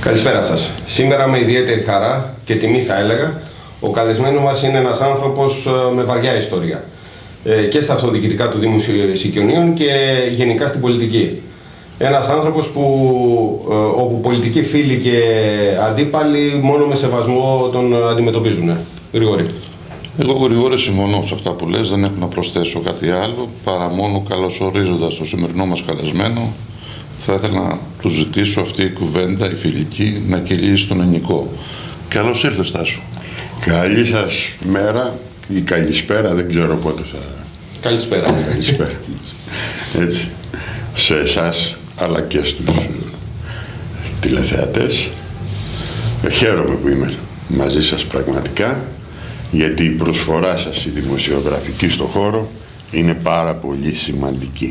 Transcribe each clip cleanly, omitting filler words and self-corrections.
Καλησπέρα σας. Σήμερα με ιδιαίτερη χαρά και τιμή θα έλεγα, ο καλεσμένος μας είναι ένας άνθρωπος με βαριά ιστορία και στα αυτοδιοικητικά του Δήμου Σικιωνίων και γενικά στην πολιτική. Ένας άνθρωπος όπου πολιτικοί φίλοι και αντίπαλοι μόνο με σεβασμό τον αντιμετωπίζουν. Γρηγόρη. Εγώ Γρηγόρη συμφωνώ σε αυτά που λες, δεν έχω να προσθέσω κάτι άλλο, παρά μόνο καλωσορίζοντας το σημερινό μας καλεσμένο, θα ήθελα να του ζητήσω αυτή η κουβέντα, η φιλική, να κυλήσει στον ενικό. Καλώς ήρθες, Τάσο. Καλή σας μέρα ή καλησπέρα, δεν ξέρω πότε θα... Καλησπέρα. Καλησπέρα. Έτσι, σε εσάς αλλά και στους τηλεθεατές. Χαίρομαι που είμαι μαζί σας πραγματικά, γιατί η προσφορά σας η δημοσιογραφική στο χώρο είναι πάρα πολύ σημαντική.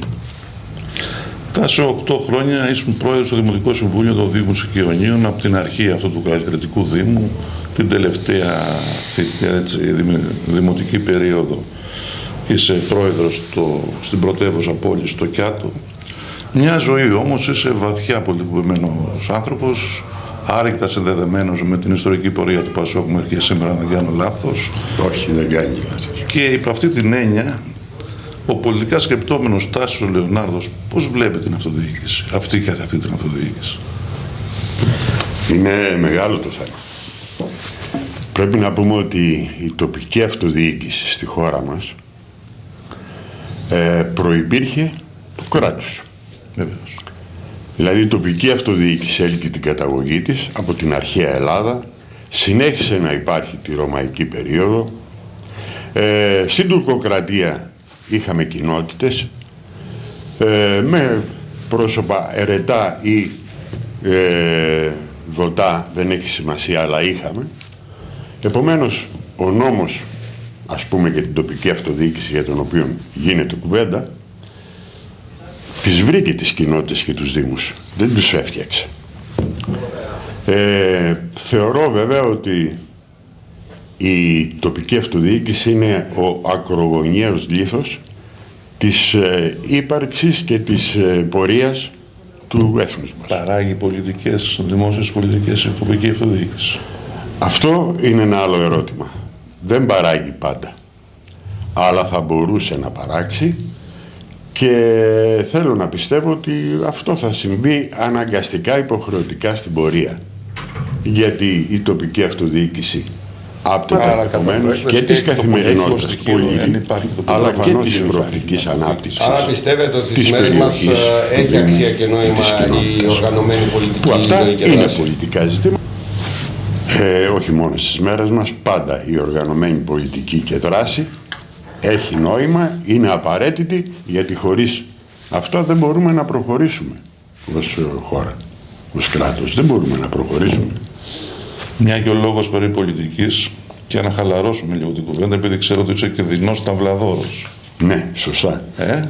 Τάσο, 8 χρόνια ήσουν πρόεδρος στο Δημοτικό Συμβούλιο του Δήμου Σικιωνίων από την αρχή αυτού του καλλιτεχνικού Δήμου, την τελευταία δημοτική περίοδο. Είσαι πρόεδρος στην πρωτεύουσα πόλη, στο Κιάτο. Μια ζωή όμως, είσαι βαθιά πολιτικοποιημένος άνθρωπος, άρρηκτα συνδεδεμένος με την ιστορική πορεία του Πασόκ μέχρι και σήμερα, αν δεν κάνω λάθος. Όχι, δεν κάνει λάθος. Και υπ' αυτή την έννοια, ο πολιτικά σκεπτόμενος Τάσος Λεωνάρδος πώς βλέπει την αυτοδιοίκηση, αυτή την αυτοδιοίκηση? Είναι μεγάλο το θέμα. Πρέπει να πούμε ότι η τοπική αυτοδιοίκηση στη χώρα μας προϋπήρχε του κράτους. Βεβαίως. Δηλαδή η τοπική αυτοδιοίκηση έλκει την καταγωγή της από την αρχαία Ελλάδα, συνέχισε να υπάρχει τη Ρωμαϊκή περίοδο, στην τουρκοκρατία είχαμε κοινότητες με πρόσωπα ερετά ή δοτά, δεν έχει σημασία, αλλά είχαμε. Επομένως, ο νόμος, ας πούμε, για την τοπική αυτοδιοίκηση, για τον οποίο γίνεται κουβέντα, τις βρήκε τις κοινότητες και τους δήμους, δεν τους έφτιαξε. Θεωρώ βέβαια ότι η τοπική αυτοδιοίκηση είναι ο ακρογωνιαίος λίθος της ύπαρξης και της πορείας του έθνους μας. Παράγει δημόσιες πολιτικές η τοπική αυτοδιοίκηση? Αυτό είναι ένα άλλο ερώτημα. Δεν παράγει πάντα, αλλά θα μπορούσε να παράξει και θέλω να πιστεύω ότι αυτό θα συμβεί αναγκαστικά, υποχρεωτικά στην πορεία. Γιατί η τοπική αυτοδιοίκηση άπτεται επομένως και της καθημερινότητας του πολίτη, αλλά και της προοπτικής ανάπτυξης. Άρα πιστεύετε ότι στις μέρες μας έχει αξία και νόημα η οργανωμένη πολιτική ζωή και δράση? Αυτά είναι πολιτικά ζητήματα. Όχι μόνο στις μέρες μας, πάντα η οργανωμένη πολιτική και δράση έχει νόημα, είναι απαραίτητη, γιατί χωρίς αυτά δεν μπορούμε να προχωρήσουμε ως χώρα, ως κράτος. Δεν μπορούμε να προχωρήσουμε. Μια και ο λόγος περί πολιτικής, και να χαλαρώσουμε λίγο την κουβέντα, επειδή ξέρω ότι είσαι και δεινός ταυλαδόρος. Ναι, σωστά.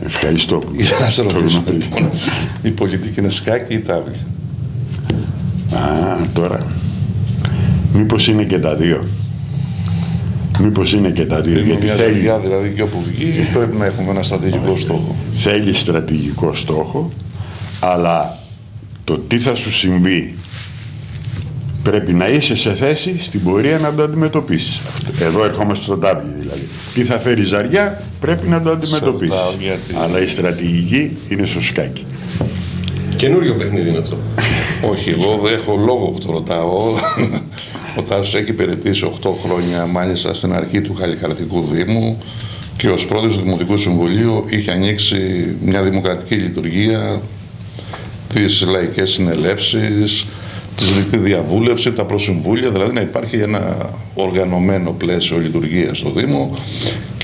Ευχαριστώ. Ήθελα να σε ρωτήσω, λοιπόν, η πολιτική είναι σκάκι ή τάβλη? Τώρα, μήπως είναι και τα δύο. Μήπως είναι και τα δύο. Είναι γιατί μια θέλει, δουλειά, δηλαδή, και όπου βγει πρέπει να έχουμε ένα στρατηγικό στόχο. θέλει στρατηγικό στόχο, αλλά το τι θα σου συμβεί πρέπει να είσαι σε θέση στην πορεία να το αντιμετωπίσεις. Εδώ ερχόμαστε στο τάβλι δηλαδή. Τι θα φέρει ζαριά πρέπει να το αντιμετωπίσεις. Αλλά η στρατηγική είναι στο σκάκι. Καινούριο παιχνίδι είναι αυτό. Όχι, εγώ δεν έχω λόγο που το ρωτάω. Ο Τάσος έχει υπηρετήσει 8 χρόνια, μάλιστα στην αρχή του Καλλικρατικού Δήμου, και ως πρόεδρος του Δημοτικού Συμβουλίου είχε ανοίξει μια δημοκρατική λειτουργία, τις λαϊκές συνελεύσεις, τη ζητή διαβούλευση, τα προσυμβούλια, δηλαδή να υπάρχει ένα οργανωμένο πλαίσιο λειτουργίας στο Δήμο.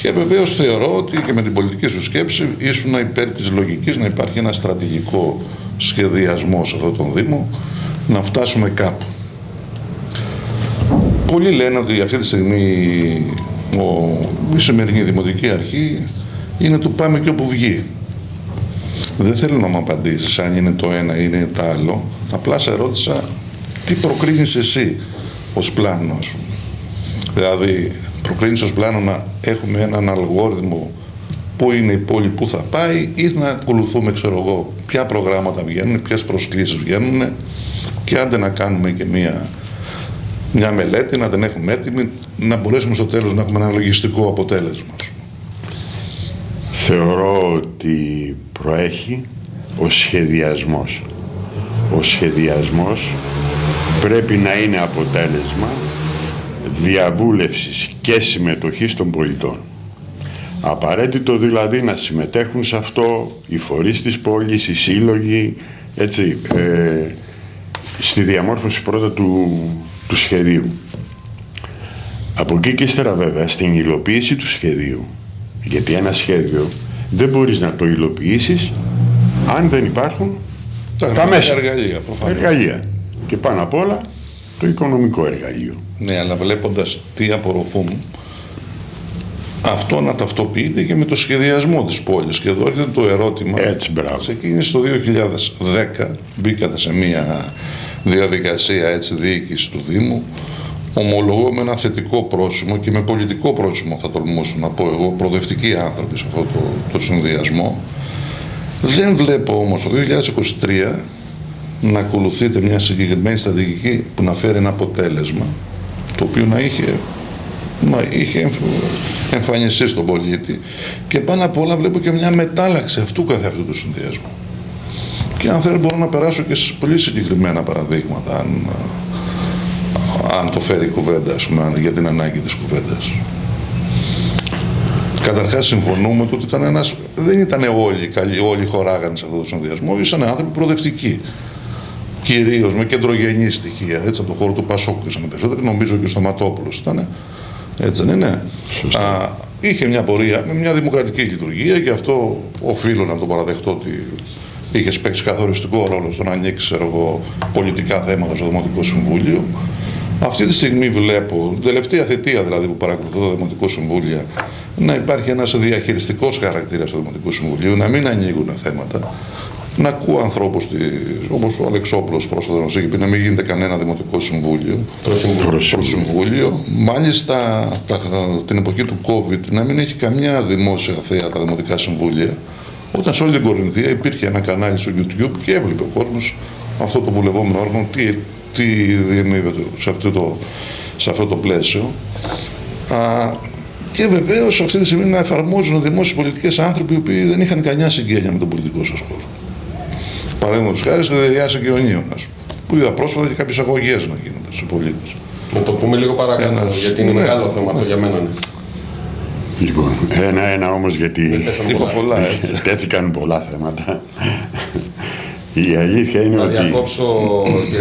Και βεβαίως θεωρώ ότι και με την πολιτική σου σκέψη ήσουν υπέρ της λογικής να υπάρχει ένα στρατηγικό σχεδιασμό σε αυτόν τον Δήμο, να φτάσουμε κάπου. Πολλοί λένε ότι αυτή τη στιγμή η σημερινή Δημοτική Αρχή είναι του πάμε και όπου βγει. Δεν θέλω να μου απαντήσεις αν είναι το ένα ή είναι το άλλο. Απλά σε ρώτησα τι προκρίνεις εσύ ως πλάνο, ας πούμε. Δηλαδή, προκρίνεις ως πλάνο να έχουμε έναν αλγόριθμο πού είναι η πόλη, πού θα πάει, ή να ακολουθούμε, ξέρω εγώ, ποια προγράμματα βγαίνουν, ποιες προσκλήσεις βγαίνουν Και άντε να κάνουμε και μια μελέτη, να την έχουμε έτοιμη, να μπορέσουμε στο τέλος να έχουμε ένα λογιστικό αποτέλεσμα. Θεωρώ ότι προέχει ο σχεδιασμός. Ο σχεδιασμός πρέπει να είναι αποτέλεσμα διαβούλευσης και συμμετοχής των πολιτών. Απαραίτητο δηλαδή να συμμετέχουν σε αυτό οι φορείς της πόλης, οι σύλλογοι, έτσι, στη διαμόρφωση πρώτα του σχεδίου. Από εκεί και ύστερα βέβαια στην υλοποίηση του σχεδίου, γιατί ένα σχέδιο δεν μπορείς να το υλοποιήσεις αν δεν υπάρχουν τα μέσα, εργαλεία. Και πάνω απ' όλα το οικονομικό εργαλείο. Ναι, αλλά βλέποντας τι απορροφούν, αυτό να ταυτοποιείται και με το σχεδιασμό της πόλης. Και εδώ έρχεται το ερώτημα. Έτσι, μπράβο. Ξεκίνησε το 2010, μπήκατε σε μια διαδικασία διοίκηση του Δήμου. Ομολογώ με ένα θετικό πρόσημο και με πολιτικό πρόσημο, θα τολμούσα να πω εγώ, προοδευτικοί άνθρωποι σε αυτό το συνδυασμό. Δεν βλέπω όμως το 2023 να ακολουθείτε μια συγκεκριμένη στρατηγική που να φέρει ένα αποτέλεσμα το οποίο να είχε εμφανιστεί στον πολίτη, και πάνω απ' όλα βλέπω και μια μετάλλαξη αυτού καθεαυτού του συνδυασμού. Και αν θέλω μπορώ να περάσω και σε πολύ συγκεκριμένα παραδείγματα, αν το φέρει η κουβέντα, για την ανάγκη της κουβέντας. Καταρχάς συμφωνούμε ότι δεν ήταν όλοι χωράγανε σε αυτό το συνδυασμό, ήσαν άνθρωποι προοδευτικοί. Κυρίως με κεντρογενή στοιχεία, έτσι, από το χώρο του Πασόκ ήσαν περισσότεροι, νομίζω και ο Σταματόπουλος ήταν, έτσι δεν είναι. Είχε μια πορεία με μια δημοκρατική λειτουργία, και αυτό οφείλω να το παραδεχτώ ότι είχε παίξει καθοριστικό ρόλο στο να ανοίξει πολιτικά θέματα στο Δημοτικό Συμβούλιο. Αυτή τη στιγμή βλέπω, την τελευταία θητεία δηλαδή που παρακολουθώ το Δημοτικό Συμβούλιο, να υπάρχει ένας διαχειριστικός χαρακτήρας στο Δημοτικό Συμβουλίο, να μην ανοίγουν θέματα, να ακούω ανθρώπους όπως ο Αλεξόπουλος πρόσφατα μας είχε πει να μην γίνεται κανένα Δημοτικό Συμβούλιο, προσυμβούλιο. Μάλιστα την εποχή του COVID να μην έχει καμιά δημόσια θέα τα Δημοτικά Συμβούλια, όταν σε όλη την Κορινθία υπήρχε ένα κανάλι στο YouTube και έβλεπε ο κόσμος αυτό το βουλευόμενο όργανο τι διεμήβεται σε αυτό το πλαίσιο. Και βεβαίως αυτή τη στιγμή να εφαρμόζουν δημόσιες πολιτικές άνθρωποι οι οποίοι δεν είχαν καμιά συγγένεια με τον πολιτικό σας χώρο. Παραδείγματος χάρη στη ΔΕΙΑ Αγγεωνίων, που είδα πρόσφατα και κάποιες αγωγές να γίνονται σε πολίτες. Να το πούμε λίγο παρακάτω, γιατί είναι μεγάλο θέμα αυτό για μένα. Λοιπόν, ένα όμως, γιατί τέθηκαν πολλά θέματα. Η αλήθεια είναι ότι... Θα διακόψω και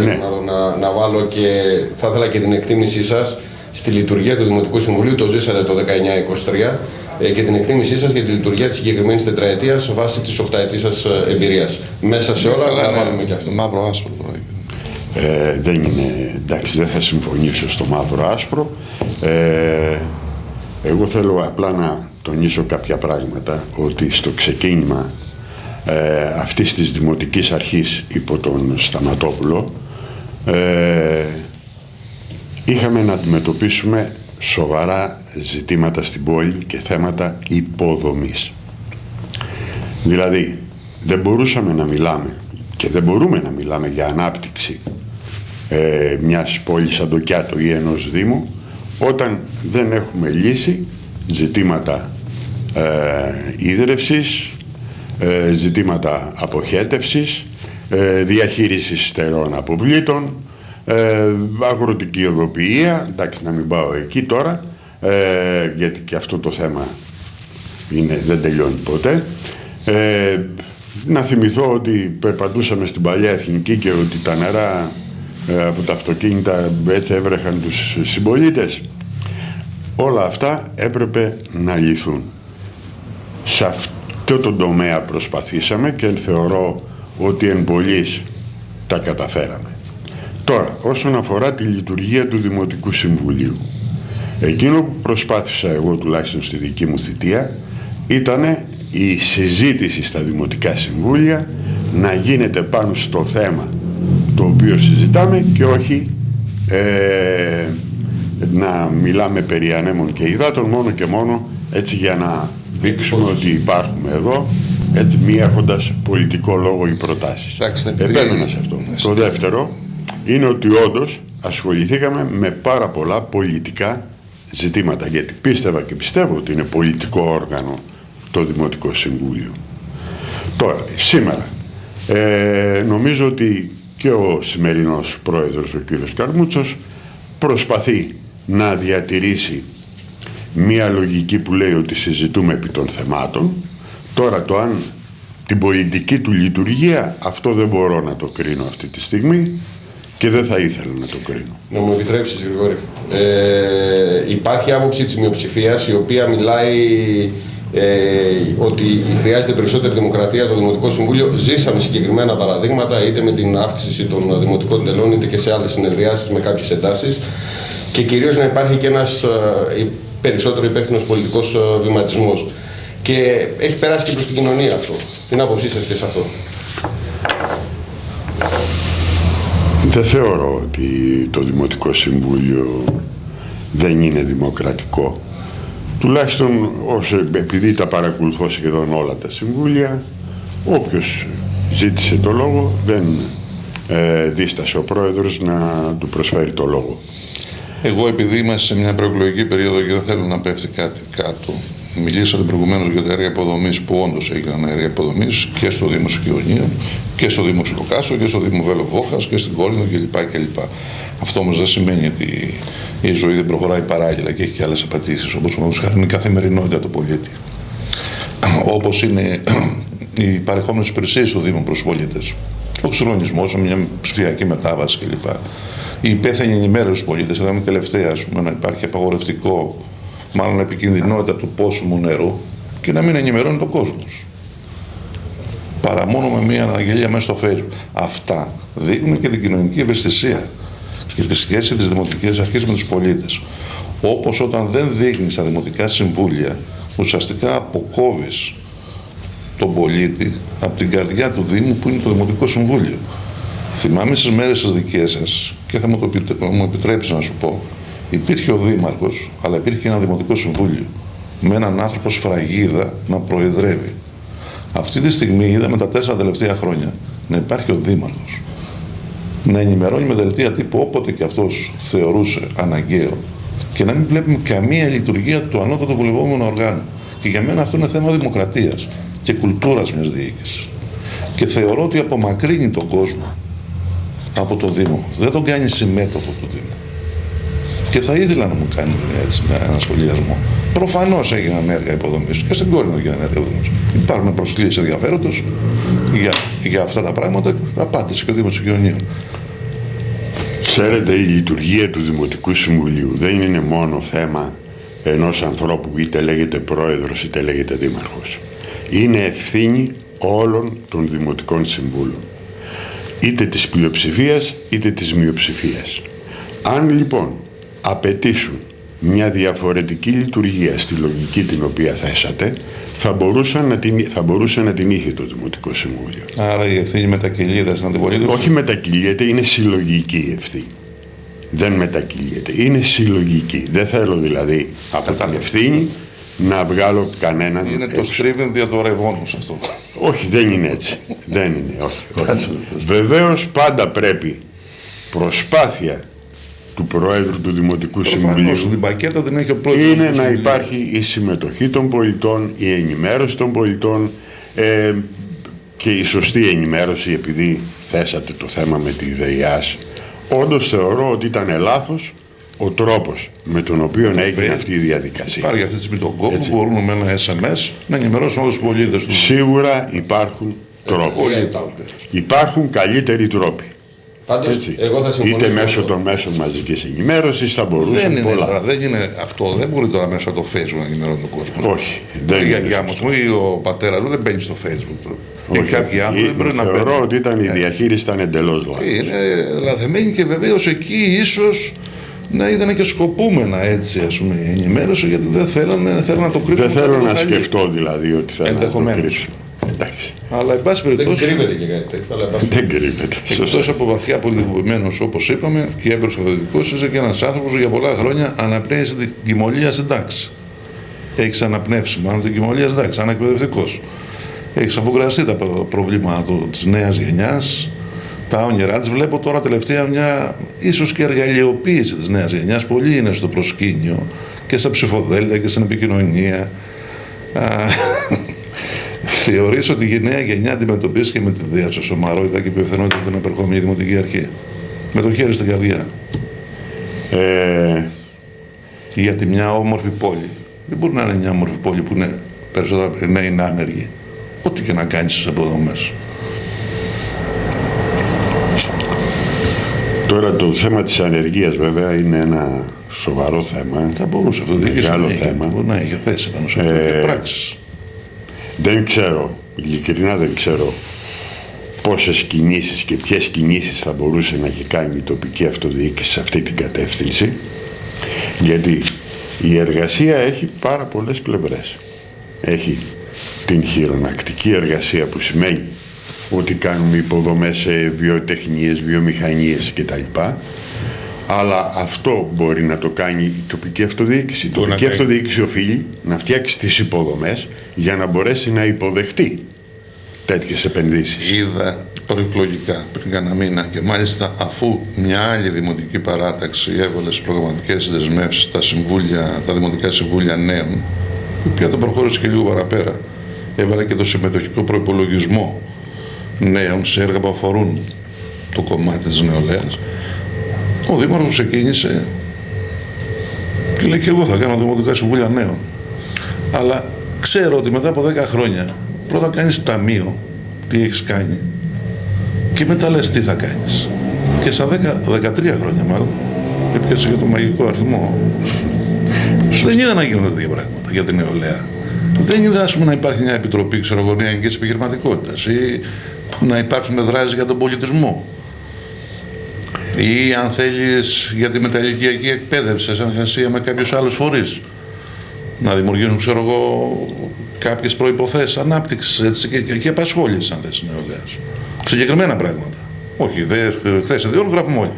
να βάλω, και θα ήθελα και την εκτίμησή σας στη λειτουργία του Δημοτικού Συμβουλίου, το ζήσατε το 19-23, και την εκτίμησή σας για τη λειτουργία της συγκεκριμένης τετραετίας βάσει της 8ετής σας εμπειρίας. Μέσα σε όλα να βάλουμε και αυτό. Μαύρο άσπρο. Δεν είναι, εντάξει, δεν θα συμφωνήσω στο μαύρο άσπρο. Εγώ θέλω απλά να τονίσω κάποια πράγματα, ότι στο ξεκίνημα αυτής της Δημοτικής Αρχής υπό τον Σταματόπουλο είχαμε να αντιμετωπίσουμε σοβαρά ζητήματα στην πόλη και θέματα υποδομής. Δηλαδή δεν μπορούσαμε να μιλάμε και δεν μπορούμε να μιλάμε για ανάπτυξη μιας πόλης σαν το Κιάτο ή ενός Δήμου όταν δεν έχουμε λύσει ζητήματα ίδρευσης, ζητήματα αποχέτευσης, διαχείρισης στερών αποβλήτων, αγροτική οδοποιία, εντάξει να μην πάω εκεί τώρα, γιατί και αυτό το θέμα δεν τελειώνει ποτέ. Να θυμηθώ ότι περπατούσαμε στην παλιά Εθνική και ότι τα νερά από τα αυτοκίνητα έτσι έβρεχαν τους συμπολίτες. Όλα αυτά έπρεπε να λυθούν. Σε αυτό το τομέα προσπαθήσαμε και θεωρώ ότι εν πολλοίς τα καταφέραμε. Τώρα, όσον αφορά τη λειτουργία του Δημοτικού Συμβουλίου, εκείνο που προσπάθησα εγώ τουλάχιστον στη δική μου θητεία ήταν η συζήτηση στα Δημοτικά Συμβούλια να γίνεται πάνω στο θέμα το οποίο συζητάμε και όχι να μιλάμε περί ανέμων και υδάτων μόνο και μόνο έτσι για να δείξουμε ότι υπάρχουμε εδώ, έτσι μη έχοντας πολιτικό λόγο ή προτάσεις. Επέμενα σε αυτό. Το δεύτερο είναι ότι όντως ασχοληθήκαμε με πάρα πολλά πολιτικά ζητήματα, γιατί πίστευα και πιστεύω ότι είναι πολιτικό όργανο το Δημοτικό Συμβούλιο. Τώρα, σήμερα, νομίζω ότι και ο σημερινός πρόεδρος, ο κύριος Καρμούτσος, προσπαθεί να διατηρήσει μία λογική που λέει ότι συζητούμε επί των θεμάτων. Τώρα το αν την πολιτική του λειτουργία, αυτό δεν μπορώ να το κρίνω αυτή τη στιγμή και δεν θα ήθελα να το κρίνω. Να μου επιτρέψεις, Γρηγόρη. Υπάρχει άποψη της μειοψηφίας η οποία μιλάει ότι χρειάζεται περισσότερη δημοκρατία το Δημοτικό Συμβούλιο. Ζήσαμε συγκεκριμένα παραδείγματα, είτε με την αύξηση των δημοτικών τελών, είτε και σε άλλες συνεδριάσεις με κάποιες εντάσεις. Και κυρίως να υπάρχει και ένας περισσότερο υπεύθυνος πολιτικός βηματισμός. Και έχει περάσει και προς την κοινωνία αυτό. Την άποψή σας και σε αυτό? Δεν θεωρώ ότι το Δημοτικό Συμβούλιο δεν είναι δημοκρατικό. Τουλάχιστον επειδή τα παρακολουθώ σχεδόν όλα τα συμβούλια, όποιος ζήτησε το λόγο δεν δίστασε ο πρόεδρος να του προσφέρει το λόγο. Εγώ, επειδή είμαστε σε μια προεκλογική περίοδο και δεν θέλω να πέφτει κάτι κάτω, μιλήσατε προηγουμένως για τα έργα υποδομής που όντως έγιναν έργα υποδομής και στο Δήμο Σικιονίων και στο Δήμο Σιλοκάστρο και στο Δήμο Βέλο-Βόχας και στην Κόρινθο κλπ. Αυτό όμως δεν σημαίνει ότι η ζωή δεν προχωράει παράλληλα και έχει και άλλες απαιτήσεις, όπως είναι η καθημερινότητα του πολίτη. Όπως είναι οι παρεχόμενες υπηρεσίες του Δήμου προς τους πολίτες. Ο εξυγχρονισμός, μια ψηφιακή μετάβαση κλπ. Η υπεύθυνη ενημέρωση στους πολίτες, είδαμε τελευταία να υπάρχει απαγορευτικό, μάλλον επικινδυνότητα του πόσιμου νερού και να μην ενημερώνει τον κόσμο. Παρά μόνο με μια αναγγελία μέσα στο Facebook. Αυτά δείχνουν και την κοινωνική ευαισθησία και τη σχέση της δημοτικής αρχής με τους πολίτες. Όπως όταν δεν δείχνει στα δημοτικά συμβούλια, ουσιαστικά αποκόβεις τον πολίτη από την καρδιά του Δήμου που είναι το Δημοτικό Συμβούλιο. Θυμάμαι στις μέρες τις δικές σας και θα μου επιτρέψει να σου πω, υπήρχε ο Δήμαρχος, αλλά υπήρχε και ένα Δημοτικό Συμβούλιο με έναν άνθρωπο σφραγίδα να προεδρεύει. Αυτή τη στιγμή είδαμε τα 4 τελευταία χρόνια να υπάρχει ο Δήμαρχος να ενημερώνει με δελτία τύπου όποτε και αυτός θεωρούσε αναγκαίο και να μην βλέπουμε καμία λειτουργία του ανώτατου βουλευόμενου οργάνου. Και για μένα αυτό είναι θέμα δημοκρατίας και κουλτούρας μιας διοίκησης. Και θεωρώ ότι απομακρύνει τον κόσμο από το Δήμο. Δεν τον κάνει συμμέτοχο του Δήμου. Και θα ήθελα να μου κάνει ένα σχολιασμό. Προφανώς έγιναν έργα υποδομής και στην Κόρινθο έγιναν έργα υποδομής. Υπάρχουν προσκλήσεις ενδιαφέροντος για αυτά τα πράγματα. Απάντησε και ο Δήμος Σικιονίων. Ξέρετε, η λειτουργία του Δημοτικού Συμβουλίου δεν είναι μόνο θέμα ενός ανθρώπου, είτε λέγεται πρόεδρος είτε λέγεται δήμαρχος. Είναι ευθύνη όλων των Δημοτικών Συμβούλων, είτε της πλειοψηφίας είτε της μειοψηφίας. Αν λοιπόν απαιτήσουν μια διαφορετική λειτουργία στη λογική την οποία θέσατε, θα μπορούσε να την είχε το Δημοτικό Συμβούλιο. Άρα η ευθύνη μετακυλείται στην αντιπολίτευση. Όχι μετακυλείται, είναι συλλογική η ευθύνη. Δεν μετακυλείται, είναι συλλογική. Δεν θέλω δηλαδή από την ευθύνη να βγάλω κανέναν είναι έξω. Το στρίβεν δια το ρευόνος αυτό. Όχι, δεν είναι έτσι. Δεν είναι, όχι. Βεβαίως πάντα πρέπει προσπάθεια του Προέδρου του Δημοτικού Συμβουλίου την πακέτα δεν έχει ο Πρόεδρος είναι να υπάρχει η συμμετοχή των πολιτών, η ενημέρωση των πολιτών και η σωστή ενημέρωση, επειδή θέσατε το θέμα με τη ΔΕΙΑΣ. Όντως θεωρώ ότι ήταν λάθος ο τρόπος με τον οποίο έγινε αυτή η διαδικασία. Υπάρχει αυτή τη στιγμή τον κόπο που μπορούμε με ένα SMS να ενημερώσουν όλους τους πολίτες του. Σίγουρα υπάρχουν τρόποι. Υπάρχουν καλύτεροι τρόποι. Πάντως, εγώ θα συμφωνήσω. Είτε μέσω των μέσων μαζικής ενημέρωσης θα μπορούσαν πολλά. Δεν είναι αυτό, δεν μπορεί τώρα μέσω από το Facebook να ενημερώνει τον κόσμο. Όχι. Δεν είναι. Για μου ή ο πατέρας μου δεν μπαίνει στο Facebook. Όχι. Κάποιοι άνθρωποι πρέπει να μπαίνουν. Θεωρώ ότι η διαχείριση ήταν εντελώς λάθος. Είναι λαθεμένη και βεβαίως εκεί ίσως να είδανε και σκοπούμενα έτσι η ενημέρωση, γιατί δεν θέλουν να το κρύψουν. Δεν θέλω να σκεφτώ δηλαδή ότι θα το κρύψουν. Αλλά εν πάση περιπτώσει. Δεν κρύβεται και κάτι τέτοιο. Δεν κρύβεται. Εκτός από βαθιά πολιτικοποιημένος, όπως είπαμε, και έμπρος καθοδητικός, είσαι και ένας άνθρωπος που για πολλά χρόνια αναπνέει την κοιμωλία στην τάξη. Έχεις αναπνεύσει μάλλον την κοιμωλία στην τάξη, σαν εκπαιδευτικός. Έχεις αφουγκραστεί τα προβλήματα της νέας γενιάς, τα όνειρά της. Βλέπω τώρα τελευταία μια ίσως και εργαλειοποίηση της νέας γενιάς. Πολλοί είναι στο προσκήνιο και στα ψηφοδέλτια και στην επικοινωνία. Θεωρείς ότι η νέα γενιά αντιμετωπίστηκε με τη δίαψη σομαρότητα και υπευθυνότητα από την επερχόμενη δημοτική αρχή? Με το χέρι στην καρδιά. Γιατί μια όμορφη πόλη δεν μπορεί να είναι μια όμορφη πόλη που είναι περισσότερα νέοι είναι άνεργοι. Ό,τι και να κάνεις στις αποδομές. Τώρα το θέμα της ανεργίας βέβαια είναι ένα σοβαρό θέμα. Θα μπορούσε αυτό το μεγάλο θέμα. Μπορεί να είχε θέση πάνω σε αυτό και πράξεις. Δεν ξέρω, ειλικρινά δεν ξέρω πόσες κινήσεις και ποιες κινήσεις θα μπορούσε να έχει κάνει η τοπική αυτοδιοίκηση σε αυτή την κατεύθυνση, γιατί η εργασία έχει πάρα πολλές πλευρές. Έχει την χειρονακτική εργασία που σημαίνει ότι κάνουμε υποδομές σε βιοτεχνίες, βιομηχανίες κτλ. Αλλά αυτό μπορεί να το κάνει η τοπική αυτοδιοίκηση. Η τοπική αυτοδιοίκηση οφείλει να φτιάξει τις υποδομές για να μπορέσει να υποδεχτεί τέτοιες επενδύσεις. Είδα προεκλογικά πριν κάνα μήνα και μάλιστα αφού μια άλλη δημοτική παράταξη έβαλε στις προγραμματικές δεσμεύσεις τα δημοτικά συμβούλια νέων, η οποία το προχώρησε και λίγο παραπέρα, έβαλε και το συμμετοχικό προϋπολογισμό νέων σε έργα που αφορούν το κομμάτι της νεολαίας. Ο Δήμαρχος ξεκίνησε και λέει και εγώ θα κάνω δημοτικά συμβούλια νέων. Αλλά ξέρω ότι μετά από 10 χρόνια πρώτα κάνεις ταμείο, τι έχεις κάνει, και μετά λες τι θα κάνεις. Και στα 13 χρόνια μάλλον, έπιασε για το μαγικό αριθμό. Δεν είδα να γίνονται τέτοια πράγματα για την νεολαία. Δεν είδα, ας πούμε, να υπάρχει μια επιτροπή ξερογωνιακής επιχειρηματικότητας ή να υπάρξουν δράσεις για τον πολιτισμό. Ή αν θέλεις για τη μεταλληλικιακή εκπαίδευση σε συνεργασία με κάποιους άλλους φορείς. Να δημιουργήσουν, ξέρω εγώ, κάποιες προϋποθέσεις ανάπτυξης και απασχόλησης, αν θες, νεολαίας. Συγκεκριμένα πράγματα. Όχι, χθες σε 2 ώρες γράφουμε όλοι.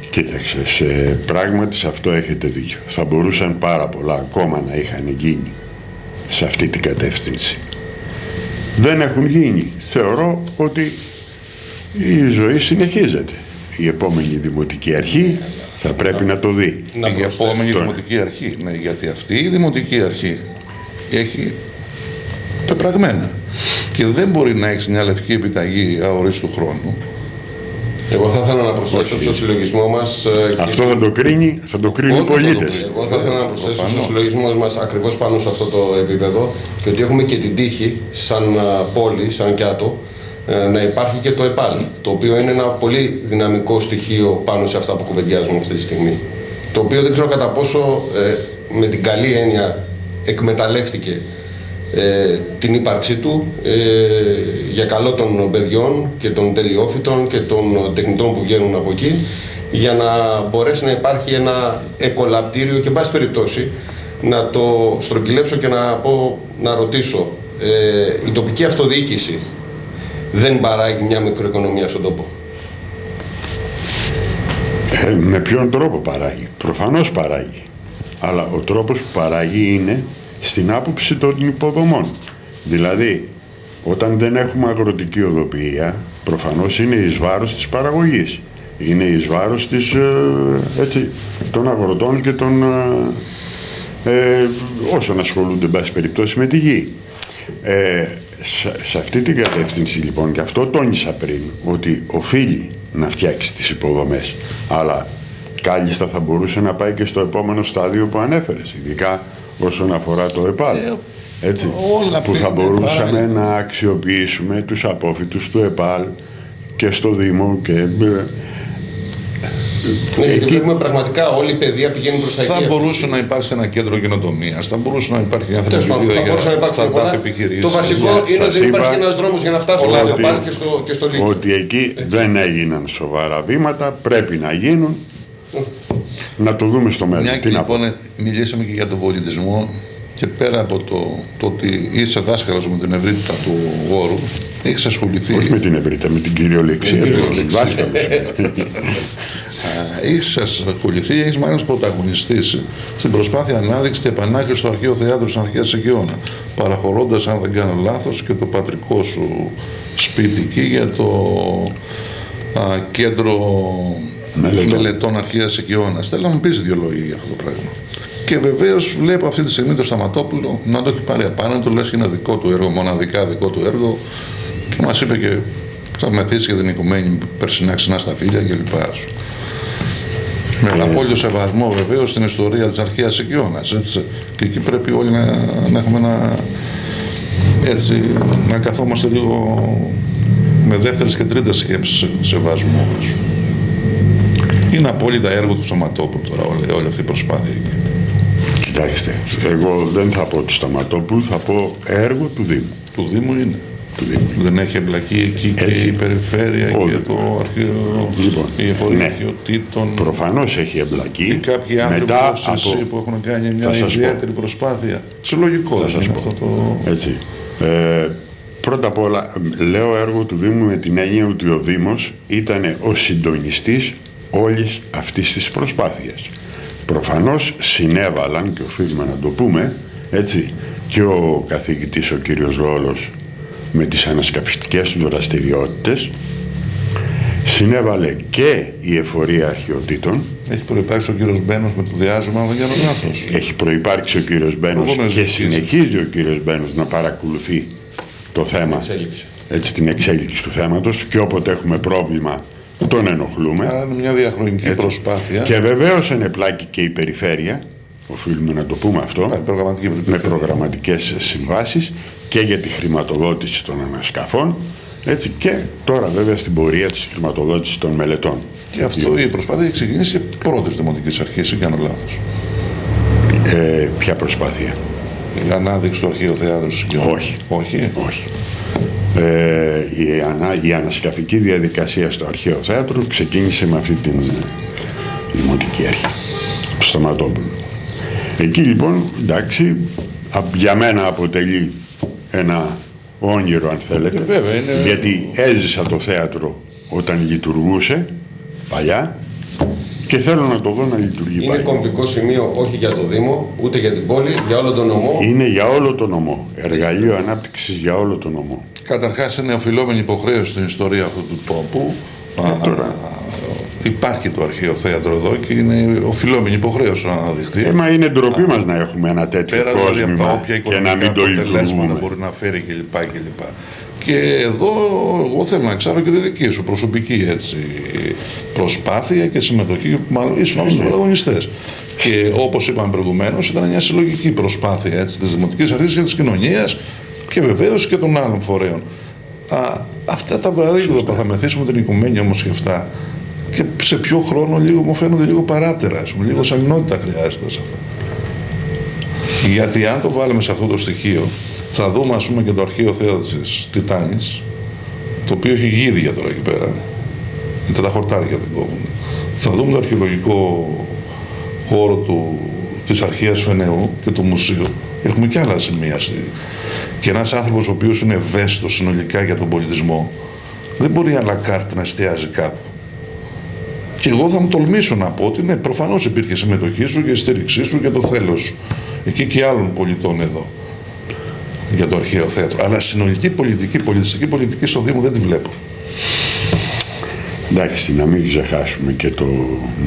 Κοίταξε, πράγματι σε αυτό έχετε δίκιο. Θα μπορούσαν πάρα πολλά ακόμα να είχαν γίνει σε αυτή την κατεύθυνση. Δεν έχουν γίνει. Θεωρώ ότι η ζωή συνεχίζεται. Η επόμενη δημοτική αρχή θα πρέπει να το δει. Η επόμενη δημοτική αρχή, ναι, γιατί αυτή η δημοτική αρχή έχει πεπραγμένα και δεν μπορεί να έχει μια λευκή επιταγή αορίστου χρόνου. Εγώ θα ήθελα να προσθέσω στο συλλογισμό μας. Αυτό θα το κρίνει οι πολίτες. Εγώ θα ήθελα να προσθέσω στο συλλογισμό μας ακριβώς πάνω σε αυτό το επίπεδο και ότι έχουμε και την τύχη, σαν πόλη, σαν Κιάτο, να υπάρχει και το ΕΠΑΛ, το οποίο είναι ένα πολύ δυναμικό στοιχείο πάνω σε αυτά που κουβεντιάζουμε αυτή τη στιγμή. Το οποίο δεν ξέρω κατά πόσο με την καλή έννοια εκμεταλλεύτηκε την ύπαρξή του για καλό των παιδιών και των τελειόφοιτων και των τεχνητών που βγαίνουν από εκεί, για να μπορέσει να υπάρχει ένα εκολαπτήριο και, εν πάση περιπτώσει, να το στρογγυλέψω και να ρωτήσω, η τοπική αυτοδιοίκηση δεν παράγει μια μικροοικονομία στον τόπο? Με ποιον τρόπο παράγει? Προφανώς παράγει. Αλλά ο τρόπος που παράγει είναι στην άποψη των υποδομών. Δηλαδή, όταν δεν έχουμε αγροτική οδοποιία, προφανώς είναι εις βάρος της παραγωγής. Είναι εις βάρος των αγροτών και των όσων ασχολούνται, εν πάση περιπτώσει, με τη γη. Σε αυτή την κατεύθυνση, λοιπόν, και αυτό τόνισα πριν, ότι οφείλει να φτιάξει τις υποδομές, αλλά κάλλιστα θα μπορούσε να πάει και στο επόμενο στάδιο που ανέφερες, ειδικά όσον αφορά το ΕΠΑΛ, έτσι, που θα μπορούσαμε να αξιοποιήσουμε τους απόφοιτους του ΕΠΑΛ και στο Δήμο και... Ναι, γιατί βλέπουμε πραγματικά όλη η παιδεία πηγαίνει προς τα εκεί. Θα μπορούσε να υπάρξει ένα κέντρο καινοτομίας, θα μπορούσε να υπάρχει μια θεμελιώδη για startup επιχειρήσεις. Το βασικό είναι ότι δεν υπάρχει ένας δρόμος για να φτάσουμε στο ΕΠΑΛ και στο Λύκειο. Ότι εκεί δεν έγιναν σοβαρά βήματα, πρέπει να γίνουν. Να το δούμε στο μέλλον. Μια και λοιπόν μιλήσαμε και για τον πολιτισμό και πέρα από το ότι είσαι δάσκαλος με την ευρύτητα του όρου, έχεις ασχοληθεί... Όχι με την ευρύτητα, με την κυριολεξία του δάσκαλος. Έχεις ασχοληθεί, έχεις μάλιστα πρωταγωνιστήσει στην προσπάθεια ανάδειξη και επανάχρηση του Αρχαίου Θεάτρου στην αρχαία της Αιγαιώνα, παραχωρώντας, αν δεν κάνω λάθος, και το πατρικό σου σπίτι εκεί για το κέντρο μελετών αρχαίας οικειώνας. Θέλω να μου πεις δύο λόγια για αυτό το πράγμα. Και βεβαίως βλέπω αυτή τη στιγμή τον Σταματόπουλο να το έχει πάρει απάνω, το λες και είναι δικό του έργο, μοναδικά δικό του έργο, και μας είπε και θα μεθύσει για την οικουμένη περσινά ξανά στα φίλια κλπ. Με απόλυτο σεβασμό βεβαίως στην ιστορία της αρχαίας οικειώνας. Και εκεί πρέπει όλοι να έχουμε να καθόμαστε λίγο με δεύτερες και τρίτες σκέψεις σεβασμού. Είναι απόλυτα έργο του Σταματόπουλου τώρα όλη αυτή η προσπάθεια. Κοιτάξτε, εγώ δεν θα πω του Σταματόπουλου, θα πω έργο του Δήμου. Του Δήμου είναι. Δεν έχει εμπλακεί εκεί και η περιφέρεια και το αρχείο, λοιπόν, η εφορία αρχαιοτήτων. Προφανώς έχει εμπλακεί. Και κάποιοι άνθρωποι που έχουν κάνει μια ιδιαίτερη προσπάθεια. Συλλογικό δεν είναι αυτό το... Έτσι. Πρώτα απ' όλα, λέω έργο του Δήμου με την έννοια ότι ο Δήμος ήταν ο συντονιστής όλης αυτής της προσπάθειας. Προφανώς συνέβαλαν, και οφείλουμε να το πούμε, έτσι, και ο καθηγητής ο κύριος Ρόλος με τις ανασκαφιστικές του δραστηριότητες, συνέβαλε και η εφορία αρχαιοτήτων. Έχει προϋπάρξει ο κύριος Μπένος με το διάζωμα, αν δεν κάνω λάθος. Έχει προϋπάρξει ο κύριος Μπένος και συνεχίζει ο κύριος Μπένος να παρακολουθεί το θέμα, έτσι, την εξέλιξη του θέματος, και όποτε έχουμε πρόβλημα τον ενοχλούμε. Άρα είναι μια διαχρονική προσπάθεια. Και βεβαίως ενεπλάκη και η περιφέρεια, οφείλουμε να το πούμε αυτό, με προγραμματικές συμβάσεις και για τη χρηματοδότηση των ανασκαφών, έτσι, και τώρα βέβαια στην πορεία της χρηματοδότησης των μελετών. Και αυτό η προσπάθεια έχει ξεκινήσει πρώτης δημοτικής αρχής, ή κάνω λάθος? Ποια προσπάθεια? Η ανάδειξη του αρχαίου θεάτρου. Όχι. Η ανασκαφική διαδικασία στο αρχαίο θέατρο ξεκίνησε με αυτή την δημοτική αρχή του Σταματόπουλου. Εκεί λοιπόν, εντάξει, για μένα αποτελεί ένα όνειρο, αν θέλετε, βέβαια, είναι... γιατί έζησα το θέατρο όταν λειτουργούσε παλιά και θέλω να το δω να λειτουργεί πάλι. Είναι κομβικό σημείο όχι για το Δήμο, ούτε για την πόλη, για όλο τον νομό. Είναι για όλο τον νομό. Εργαλείο ανάπτυξης για όλο τον νομό. Καταρχάς είναι οφειλόμενη υποχρέωση στην ιστορία αυτού του τόπου. Υπάρχει το αρχαίο θέατρο εδώ και είναι οφειλόμενη υποχρέωση να αναδειχθεί. Μα είναι ντροπή μας να έχουμε ένα τέτοιο κόσμημα και να μην το λειτουργούμε. Μπορεί να φέρει κλπ. Και εδώ εγώ θέλω να ξέρω και τη δική σου προσωπική, έτσι, προσπάθεια και συμμετοχή, μάλλον ίσως στους πρωταγωνιστές. Και όπως είπαμε προηγουμένως, ήταν μια συλλογική προσπάθεια, έτσι, της Δημοτικής Αρχής και της κοινωνίας και βεβαίως και των άλλων φορέων. Αυτά τα βαρύγδουπα που θα μεθύσουμε την οικουμένη όμως και αυτά, και σε ποιο χρόνο λίγο μου φαίνονται λίγο παράτερα, λίγο σεμνότητα χρειάζεται σε αυτά. Γιατί αν το βάλουμε σε αυτό το στοιχείο, θα δούμε, ας πούμε, και το αρχαίο θέατρο της Τιτάνης, το οποίο έχει γίδια τώρα εκεί πέρα, είτε τα χορτάρια δεν κόβουν. Θα δούμε το αρχαιολογικό χώρο της αρχαίας Φενεού και του μουσείου. Έχουμε και άλλα σημεία. Και ένας άνθρωπος ο οποίος είναι ευαίσθητος συνολικά για τον πολιτισμό, δεν μπορεί à la carte να εστιάζει κάπου. Και εγώ θα μου τολμήσω να πω ότι ναι, προφανώς υπήρχε συμμετοχή σου και η στήριξή σου και το θέλος σου. Εκεί και άλλων πολιτών εδώ. Για το αρχαίο θέατρο. Αλλά συνολική πολιτιστική πολιτική στο Δήμο δεν τη βλέπω. Εντάξει, να μην ξεχάσουμε και το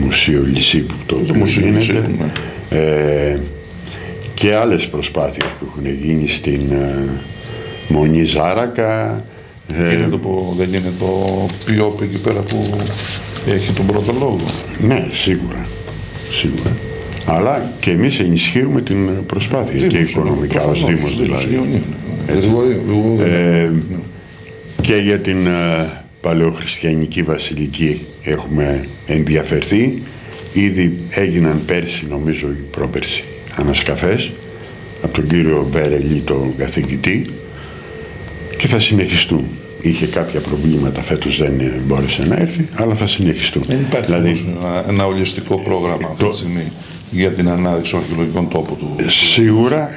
Μουσείο Λυσίπου, το Μουσείο Λυσίπου, ναι. Και άλλες προσπάθειες που έχουν γίνει στην Μονή Ζάρακα. Δεν είναι το ΠΙΟΠ εκεί πέρα που έχει τον πρώτο λόγο? Ναι, σίγουρα. Αλλά και εμείς ενισχύουμε την προσπάθεια και οικονομικά ως Δήμος δηλαδή. Και για την παλαιοχριστιανική βασιλική έχουμε ενδιαφερθεί. Ήδη έγιναν πέρσι, νομίζω πρόπερσι, ανασκαφές από τον κύριο Μπερελή, τον καθηγητή, και θα συνεχιστούν. Είχε κάποια προβλήματα, φέτος δεν μπόρεσε να έρθει, αλλά θα συνεχιστούν. Δεν υπάρχει δηλαδή ένα ολιστικό πρόγραμμα αυτή τη στιγμή για την ανάδειξη των αρχαιολογικών τόπων του?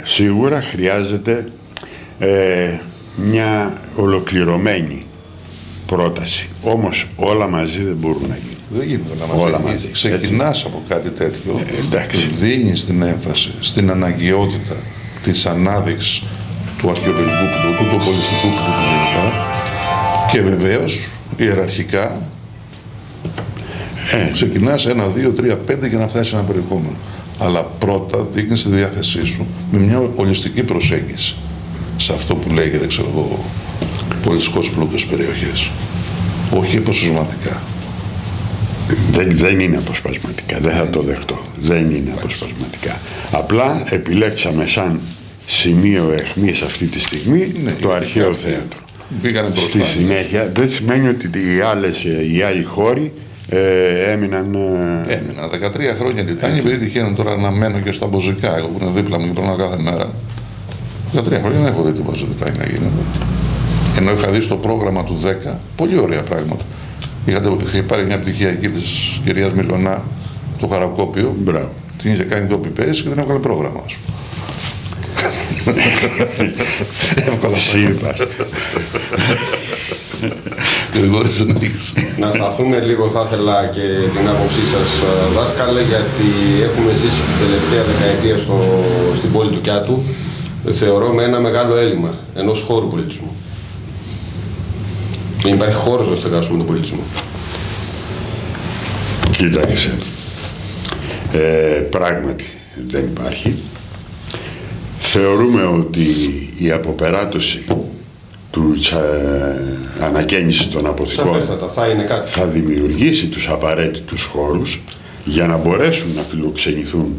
Σίγουρα χρειάζεται μια ολοκληρωμένη πρόταση. Όμως όλα μαζί δεν μπορούν να γίνουν. Δεν γίνεται όλα μαζί. Ξεκινάς από κάτι τέτοιο, δίνεις την έμφαση στην αναγκαιότητα της ανάδειξης του αρχαιολογικού πλούτου, του πολιτιστικού πλούτου γενικά, και βεβαίως ιεραρχικά Ξεκινάς 1, 2, 3, 5 για να φτάσεις σε ένα περιεχόμενο. Αλλά πρώτα δείχνεις τη διάθεσή σου με μια ολιστική προσέγγιση σε αυτό που λέγεται, ξέρω εγώ, πολιτικός πλούτος περιοχές. Όχι αποσπασματικά. Δεν είναι αποσπασματικά, δεν θα το δεχτώ. Δεν είναι αποσπασματικά. Απλά επιλέξαμε σαν σημείο αιχμής αυτή τη στιγμή το αρχαίο θέατρο. Στη συνέχεια δεν σημαίνει ότι οι άλλοι χώροι έμειναν 13 χρόνια Τιτάνια, επειδή τυχαίνουν τώρα να μένω και στα Μποζικά, εγώ που είναι δίπλα μου και περνάω κάθε μέρα. 13 χρόνια δεν έχω δει τίποτα στο Τιτάνια να γίνεται. Ενώ είχα δει στο πρόγραμμα του 10 πολύ ωραία πράγματα. Είχε πάρει μια πτυχία εκεί της κυρίας Μιλωνά, το Χαρακόπιο. Μπράβο. Την είχε κάνει το copy-paste και δεν έβγαλε πρόγραμμα. Σύμπας. Να σταθούμε λίγο, θα ήθελα και την άποψή σας, δάσκαλε, γιατί έχουμε ζήσει την τελευταία δεκαετία στην πόλη του Κιάτου, θεωρώ, με ένα μεγάλο έλλειμμα ενός χώρου πολιτισμού. Δεν υπάρχει χώρος να στεγάσουμε τον πολιτισμό. Κοίταξε, πράγματι δεν υπάρχει. Θεωρούμε ότι η αποπεράτωση της ανακαίνησης των αποθηκών θα δημιουργήσει τους απαραίτητους χώρους για να μπορέσουν να φιλοξενηθούν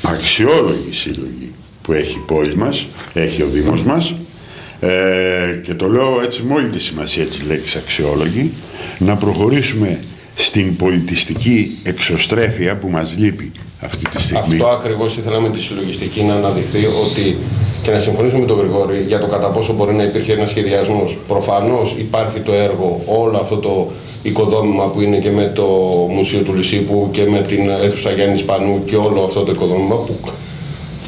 αξιόλογοι σύλλογοι που έχει η πόλη μας, έχει ο Δήμος μας, και το λέω έτσι με όλη τη σημασία της λέξης αξιόλογοι, να προχωρήσουμε στην πολιτιστική εξωστρέφεια που μας λείπει αυτή τη στιγμή. Αυτό ακριβώς ήθελα με τη συλλογιστική να αναδειχθεί, ότι και να συμφωνήσω με τον Γρηγόρη για το κατά πόσο μπορεί να υπήρχε ένας σχεδιασμός. Προφανώς υπάρχει το έργο, όλο αυτό το οικοδόμημα που είναι και με το Μουσείο του Λυσίπου και με την αίθουσα Γιάννη Σπανού και όλο αυτό το οικοδόμημα που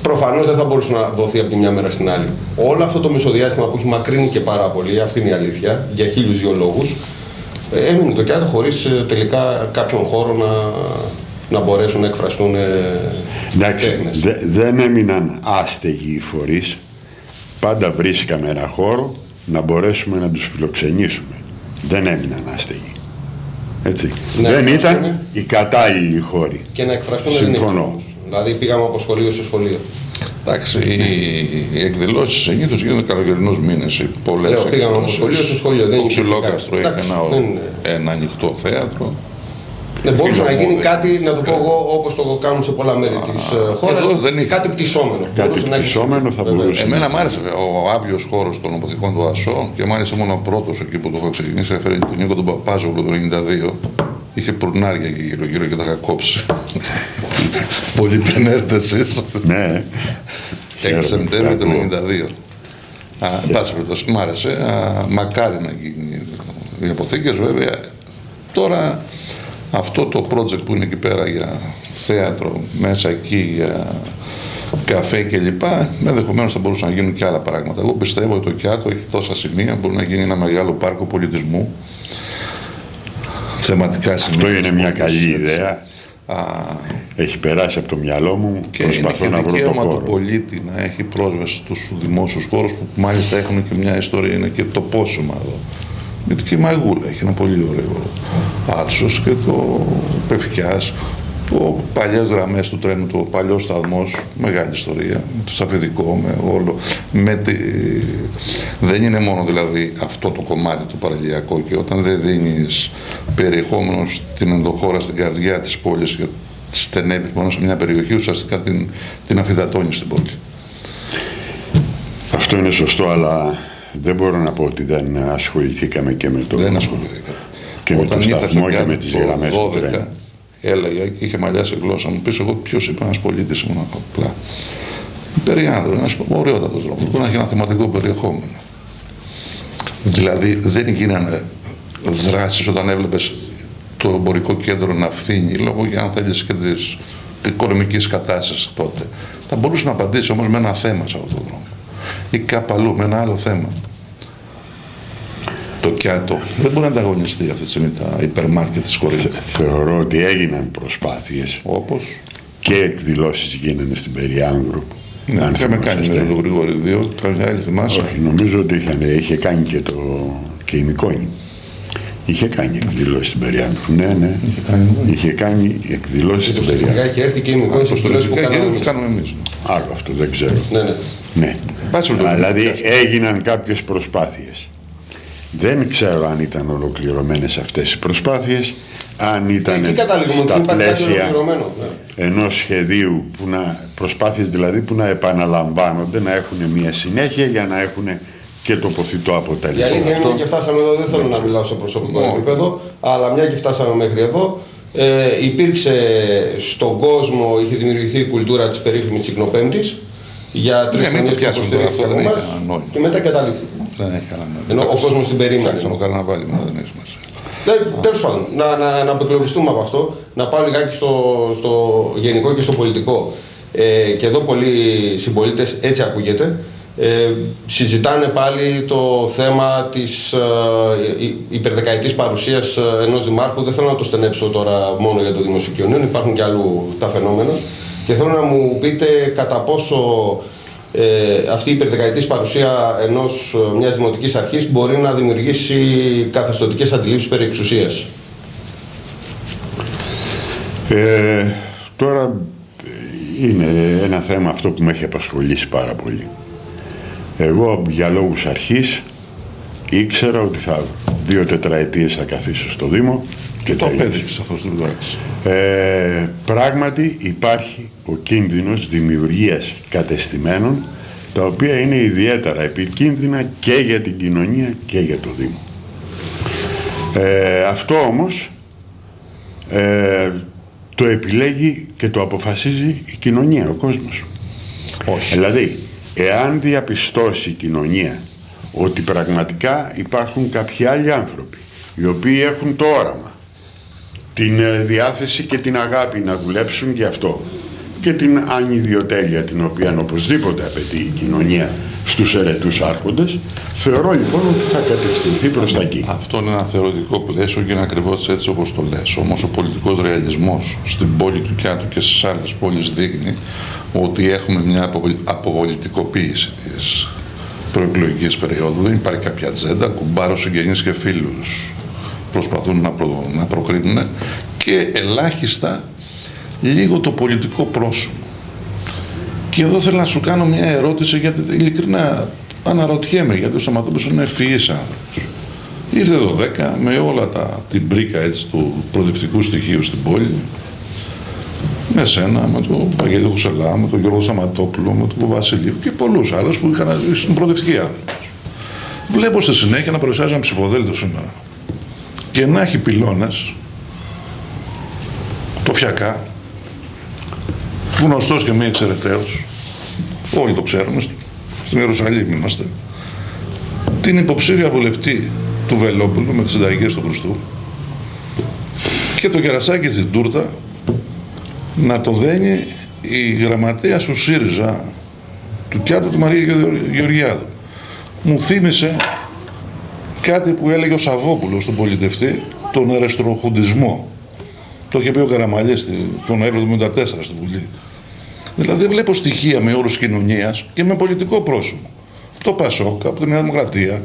προφανώς δεν θα μπορούσε να δοθεί από τη μια μέρα στην άλλη. Όλο αυτό το μεσοδιάστημα που έχει μακρύνει και πάρα πολύ, αυτή είναι η αλήθεια, για 1002 λόγους, έμεινε το Κιάτο χωρίς τελικά κάποιον χώρο να μπορέσουν να εκφραστούν τέχνες. Δεν έμειναν άστεγοι οι φορείς. Πάντα βρίσκαμε ένα χώρο να μπορέσουμε να τους φιλοξενήσουμε. Δεν έμειναν άστεγοι. Έτσι. Δεν ήταν οι κατάλληλοι χώροι. Και να εκφραστούν. Συμφωνώ. Δηλαδή πήγαμε από σχολείο σε σχολείο. Εντάξει, οι εκδηλώσεις συνήθως γίνονται καλοκαιρινούς μήνες. Πολλές πήγαμε από σχολείο σε σχολείο. Το Ξυλόκαστρο έχει ένα ανοιχτό θέατρο. Δεν μπορούσε να γίνει κάτι, να το πω εγώ, όπως το κάνουν σε πολλά μέρη της χώρας. Κάτι πτυσσόμενο. Κάτι πτυσσόμενο θα μπορούσε. Εμένα μου άρεσε ο άβγειος χώρος των αποθηκών του ΑΣΟ και μάλιστα ήμουν ο πρώτος εκεί που το έχω ξεκινήσει. Έφερε τον Νίκο τον Παπάζογλου το 1992. Είχε πουρνάρια γύρω-γύρω και τα είχα κόψει. Πολύ πενέρτε εσείς. Ναι. 6 Σεπτέμβρη του 1992. Πάση περιπτώσει, μ' άρεσε. Μακάρι να γίνει οι αποθήκες, βέβαια. Τώρα αυτό το project που είναι εκεί πέρα για θέατρο, μέσα εκεί για καφέ κλπ. Ενδεχομένως θα μπορούσαν να γίνουν και άλλα πράγματα. Εγώ πιστεύω ότι το Κιάτο έχει τόσα σημεία, μπορεί να γίνει ένα μεγάλο πάρκο πολιτισμού. Θεματικά σημεία. Αυτό είναι μια καλή ιδέα. Έχει περάσει από το μυαλό μου και προσπαθώ να βρω το χώρο. Είναι δικαίωμα του πολίτη να έχει πρόσβαση στους δημόσιους χώρους που μάλιστα έχουν και μια ιστορία, είναι και το πόσωμα εδώ. Γιατί και η Μαγούλα έχει ένα πολύ ωραίο άλσος και το Πευκιάς, το παλιές γραμμές του τρένου, το παλιό σταθμός, μεγάλη ιστορία, με το σταφεδικό, με όλο. Δεν είναι μόνο δηλαδή αυτό το κομμάτι το παραλιακό και όταν δεν δίνεις περιεχόμενο στην ενδοχώρα, στην καρδιά της πόλης και στενεύεις μόνο σε μια περιοχή, ουσιαστικά την αφυδατώνεις στην πόλη. Αυτό είναι σωστό, αλλά δεν μπορώ να πω ότι δεν ασχοληθήκαμε και με το, και με το σταθμό και με τις γραμμές του τρένου. Έλεγα και είχε μαλλιάσει γλώσσα μου. Πεις εγώ ποιος είπε, ένας πολίτης ήμουν απλά. Περιάνδρο, ένας ωραιότατος δρόμος που να έχει ένα θεματικό περιεχόμενο. Δηλαδή δεν γίνανε δράσεις όταν έβλεπες το εμπορικό κέντρο να φθήνει λόγω για αν θέλεις και της οικονομικής κατάστασης τότε. Θα μπορούσε να απαντήσει όμως με ένα θέμα σε αυτόν τον δρόμο. Ή κάπου αλλού με ένα άλλο θέμα. Το Κιάτο δεν μπορεί να ανταγωνιστεί αυτή τη στιγμή τα υπερμάρκετ της Κορίνθου. Θεωρώ ότι έγιναν προσπάθειες. Όπως και εκδηλώσεις γίνανε στην Περιάνδρου. Ναι, είχαμε κάνει με τον Γρηγόρη 2, καμιά άλλη θυμάσαι. Όχι, νομίζω ότι είχε κάνει και η Μικόνη. Είχε κάνει εκδηλώσεις στην Περιάνδρου. Ναι. Είχε κάνει εκδηλώσεις στην Περιάνδρου. Είχε έρθει και η μικρότερη εκδηλώσεις που κάνουμε εμείς. Άλλο αυτό, δεν ξέρω. Ναι. Δηλαδή έγιναν κάποιες προσπάθειες. Δεν ξέρω αν ήταν ολοκληρωμένες αυτές οι προσπάθειες, αν ήταν στα πλαίσια ενός σχεδίου, προσπάθειες δηλαδή που να επαναλαμβάνονται, να έχουν μια συνέχεια για να έχουν και τοποθετό αποτέλεσμα. Η αλήθεια είναι και φτάσαμε εδώ, δεν θέλω να μιλάω σε προσωπικό επίπεδο, αλλά μια και φτάσαμε μέχρι εδώ, υπήρξε στον κόσμο, είχε δημιουργηθεί η κουλτούρα της περίφημης Τσικνοπέμπτης για 3 χρονιές που υποστηρίχθηκε από εμάς και μετά εγκαταλείφθηκε. Δεν έχει κανένα νόημα. Ενώ ο κόσμος την περίμενε. Το καρναβάλι μου δεν έχει σημασία. Τέλος πάντων, να απεκλωβιστούμε από αυτό, να πάω λιγάκι στο γενικό και στο πολιτικό. Και εδώ πολλοί συμπολίτες, έτσι ακούγεται, συζητάνε πάλι το θέμα της υπερδεκαετής παρουσίας ενός δημάρχου. Δεν θέλω να το στενέψω τώρα μόνο για το Δημοσικοινωνίων, υπάρχουν και αλλού τα φαινόμενα. Και θέλω να μου πείτε κατά πόσο αυτή η υπερδεκαετής παρουσία μιας δημοτικής αρχής μπορεί να δημιουργήσει καθεστωτικές αντιλήψεις περί εξουσίας. Τώρα είναι ένα θέμα αυτό που με έχει απασχολήσει πάρα πολύ. Εγώ για λόγους αρχής ήξερα ότι 2 τετραετίες θα καθίσω στο Δήμο και το απέδειξε αυτό στην πράξη. Πράγματι υπάρχει ο κίνδυνος δημιουργίας κατεστημένων, τα οποία είναι ιδιαίτερα επικίνδυνα και για την κοινωνία και για το Δήμο. Αυτό όμως το επιλέγει και το αποφασίζει η κοινωνία, ο κόσμος. Όχι. Δηλαδή, εάν διαπιστώσει η κοινωνία ότι πραγματικά υπάρχουν κάποιοι άλλοι άνθρωποι οι οποίοι έχουν το όραμα, την διάθεση και την αγάπη να δουλέψουν γι' αυτό και την ανιδιοτέλεια την οποία οπωσδήποτε απαιτεί η κοινωνία στους ερετούς άρχοντες, θεωρώ λοιπόν ότι θα κατευθυνθεί προς τα εκεί. Αυτό είναι ένα θεωρητικό πλαίσιο και είναι ακριβώς έτσι όπως το λες. Όμως ο πολιτικός ρεαλισμός στην πόλη του Κιάτου και στις άλλες πόλεις δείχνει ότι έχουμε μια αποπολιτικοποίηση της προεκλογικής περίοδου. Δεν υπάρχει κάποια ατζέντα, κουμπάρος, συγγενείς και φίλους προσπαθούν να προκρίνουν και ελάχιστα λίγο το πολιτικό πρόσωπο. Και εδώ θέλω να σου κάνω μια ερώτηση, γιατί ειλικρινά αναρωτιέμαι, γιατί ο Σταματόπουλος είναι ευφυής άνθρωπος. Ήρθε το 10 με όλα την μπρίκα έτσι, του προοδευτικού στοιχείου στην πόλη, με σένα, με τον Παγγέλη Χουσελά, με τον Γιώργο Σταματόπουλο, με τον Βασιλείου και πολλούς άλλους που είχαν στην προοδευτική άνθρωπος. Βλέπω στη συνέχεια να παρουσιάζει ένα ψηφοδέλτιο σήμερα και να έχει πυλώνες, το Φιακά, γνωστός και μη εξαιρεταίος, όλοι το ξέρουμε, στην Ιερουσαλήμ είμαστε, την υποψήφια βουλευτή του Βελόπουλου με τις συνταγές του Χριστού και το κερασάκι στην τούρτα να το δένει η γραμματέας του ΣΥΡΙΖΑ του Κιάτου, τη Μαρία Γεωργιάδου. Μου θύμισε κάτι που έλεγε ο Σαββόπουλος στον πολιτευτή, τον αριστροχουντισμό. Το είχε πει ο Καραμαλής τον Νοέμβριο του 1974 στη Βουλή. Δηλαδή δεν βλέπω στοιχεία με όρους κοινωνίας και με πολιτικό πρόσωπο. Από το ΠΑΣΟΚ, από τη Νέα Δημοκρατία,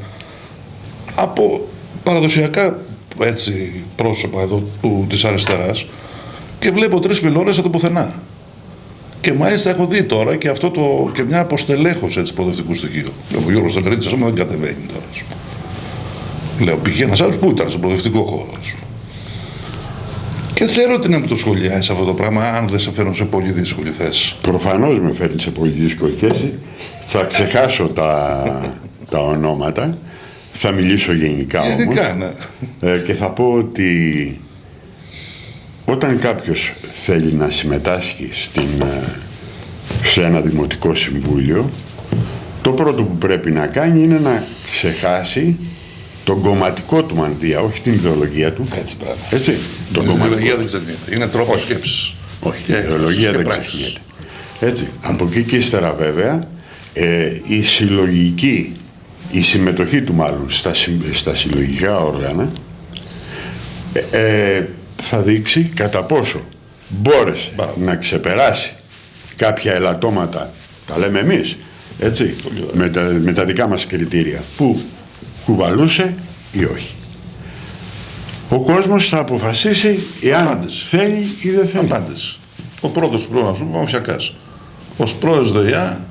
από παραδοσιακά έτσι, πρόσωπα εδώ της αριστεράς και βλέπω 3 πυλώνες από το πουθενά. Και μάλιστα έχω δει τώρα και, και μια αποστελέχωση έτσι, προοδευτικού στοιχείου. Ο Γιώργος Τελερίτσας όμως δεν κατεβαίνει τώρα. Λέω, πήγε ένας άλλος που ήταν στον προοδευτικό χώρο. Και θέλω να μου το σχολιάσει αυτό το πράγμα, αν δεν σε φέρνω σε πολύ δύσκολη θέση. Προφανώς με φέρνει σε πολύ δύσκολη θέση. Θα ξεχάσω τα ονόματα. Θα μιλήσω γενικά όμως. Ναι. Και θα πω ότι όταν κάποιος θέλει να συμμετάσχει σε ένα δημοτικό συμβούλιο, το πρώτο που πρέπει να κάνει είναι να ξεχάσει τον κομματικό του μανδύα, όχι την ιδεολογία του. Έτσι, πράγμα. Έτσι. Την ιδεολογία δεν ξεχνιέται. Είναι τρόπος σκέψης. Όχι, η ιδεολογία δεν ξεχνιέται. Έτσι. Από εκεί και ύστερα βέβαια, η συμμετοχή του μάλλον στα συλλογικά όργανα θα δείξει κατά πόσο μπόρεσε να ξεπεράσει κάποια ελαττώματα, τα λέμε εμείς, έτσι, με τα δικά μας κριτήρια, που κουβαλούσε ή όχι. Ο κόσμος θα αποφασίσει εάν θέλει ή δεν θέλει. Απάντηση. Ο πρώτος πρόεδρος του ο Φιακάς. Ως πρόεδρος ΔΕΙΑ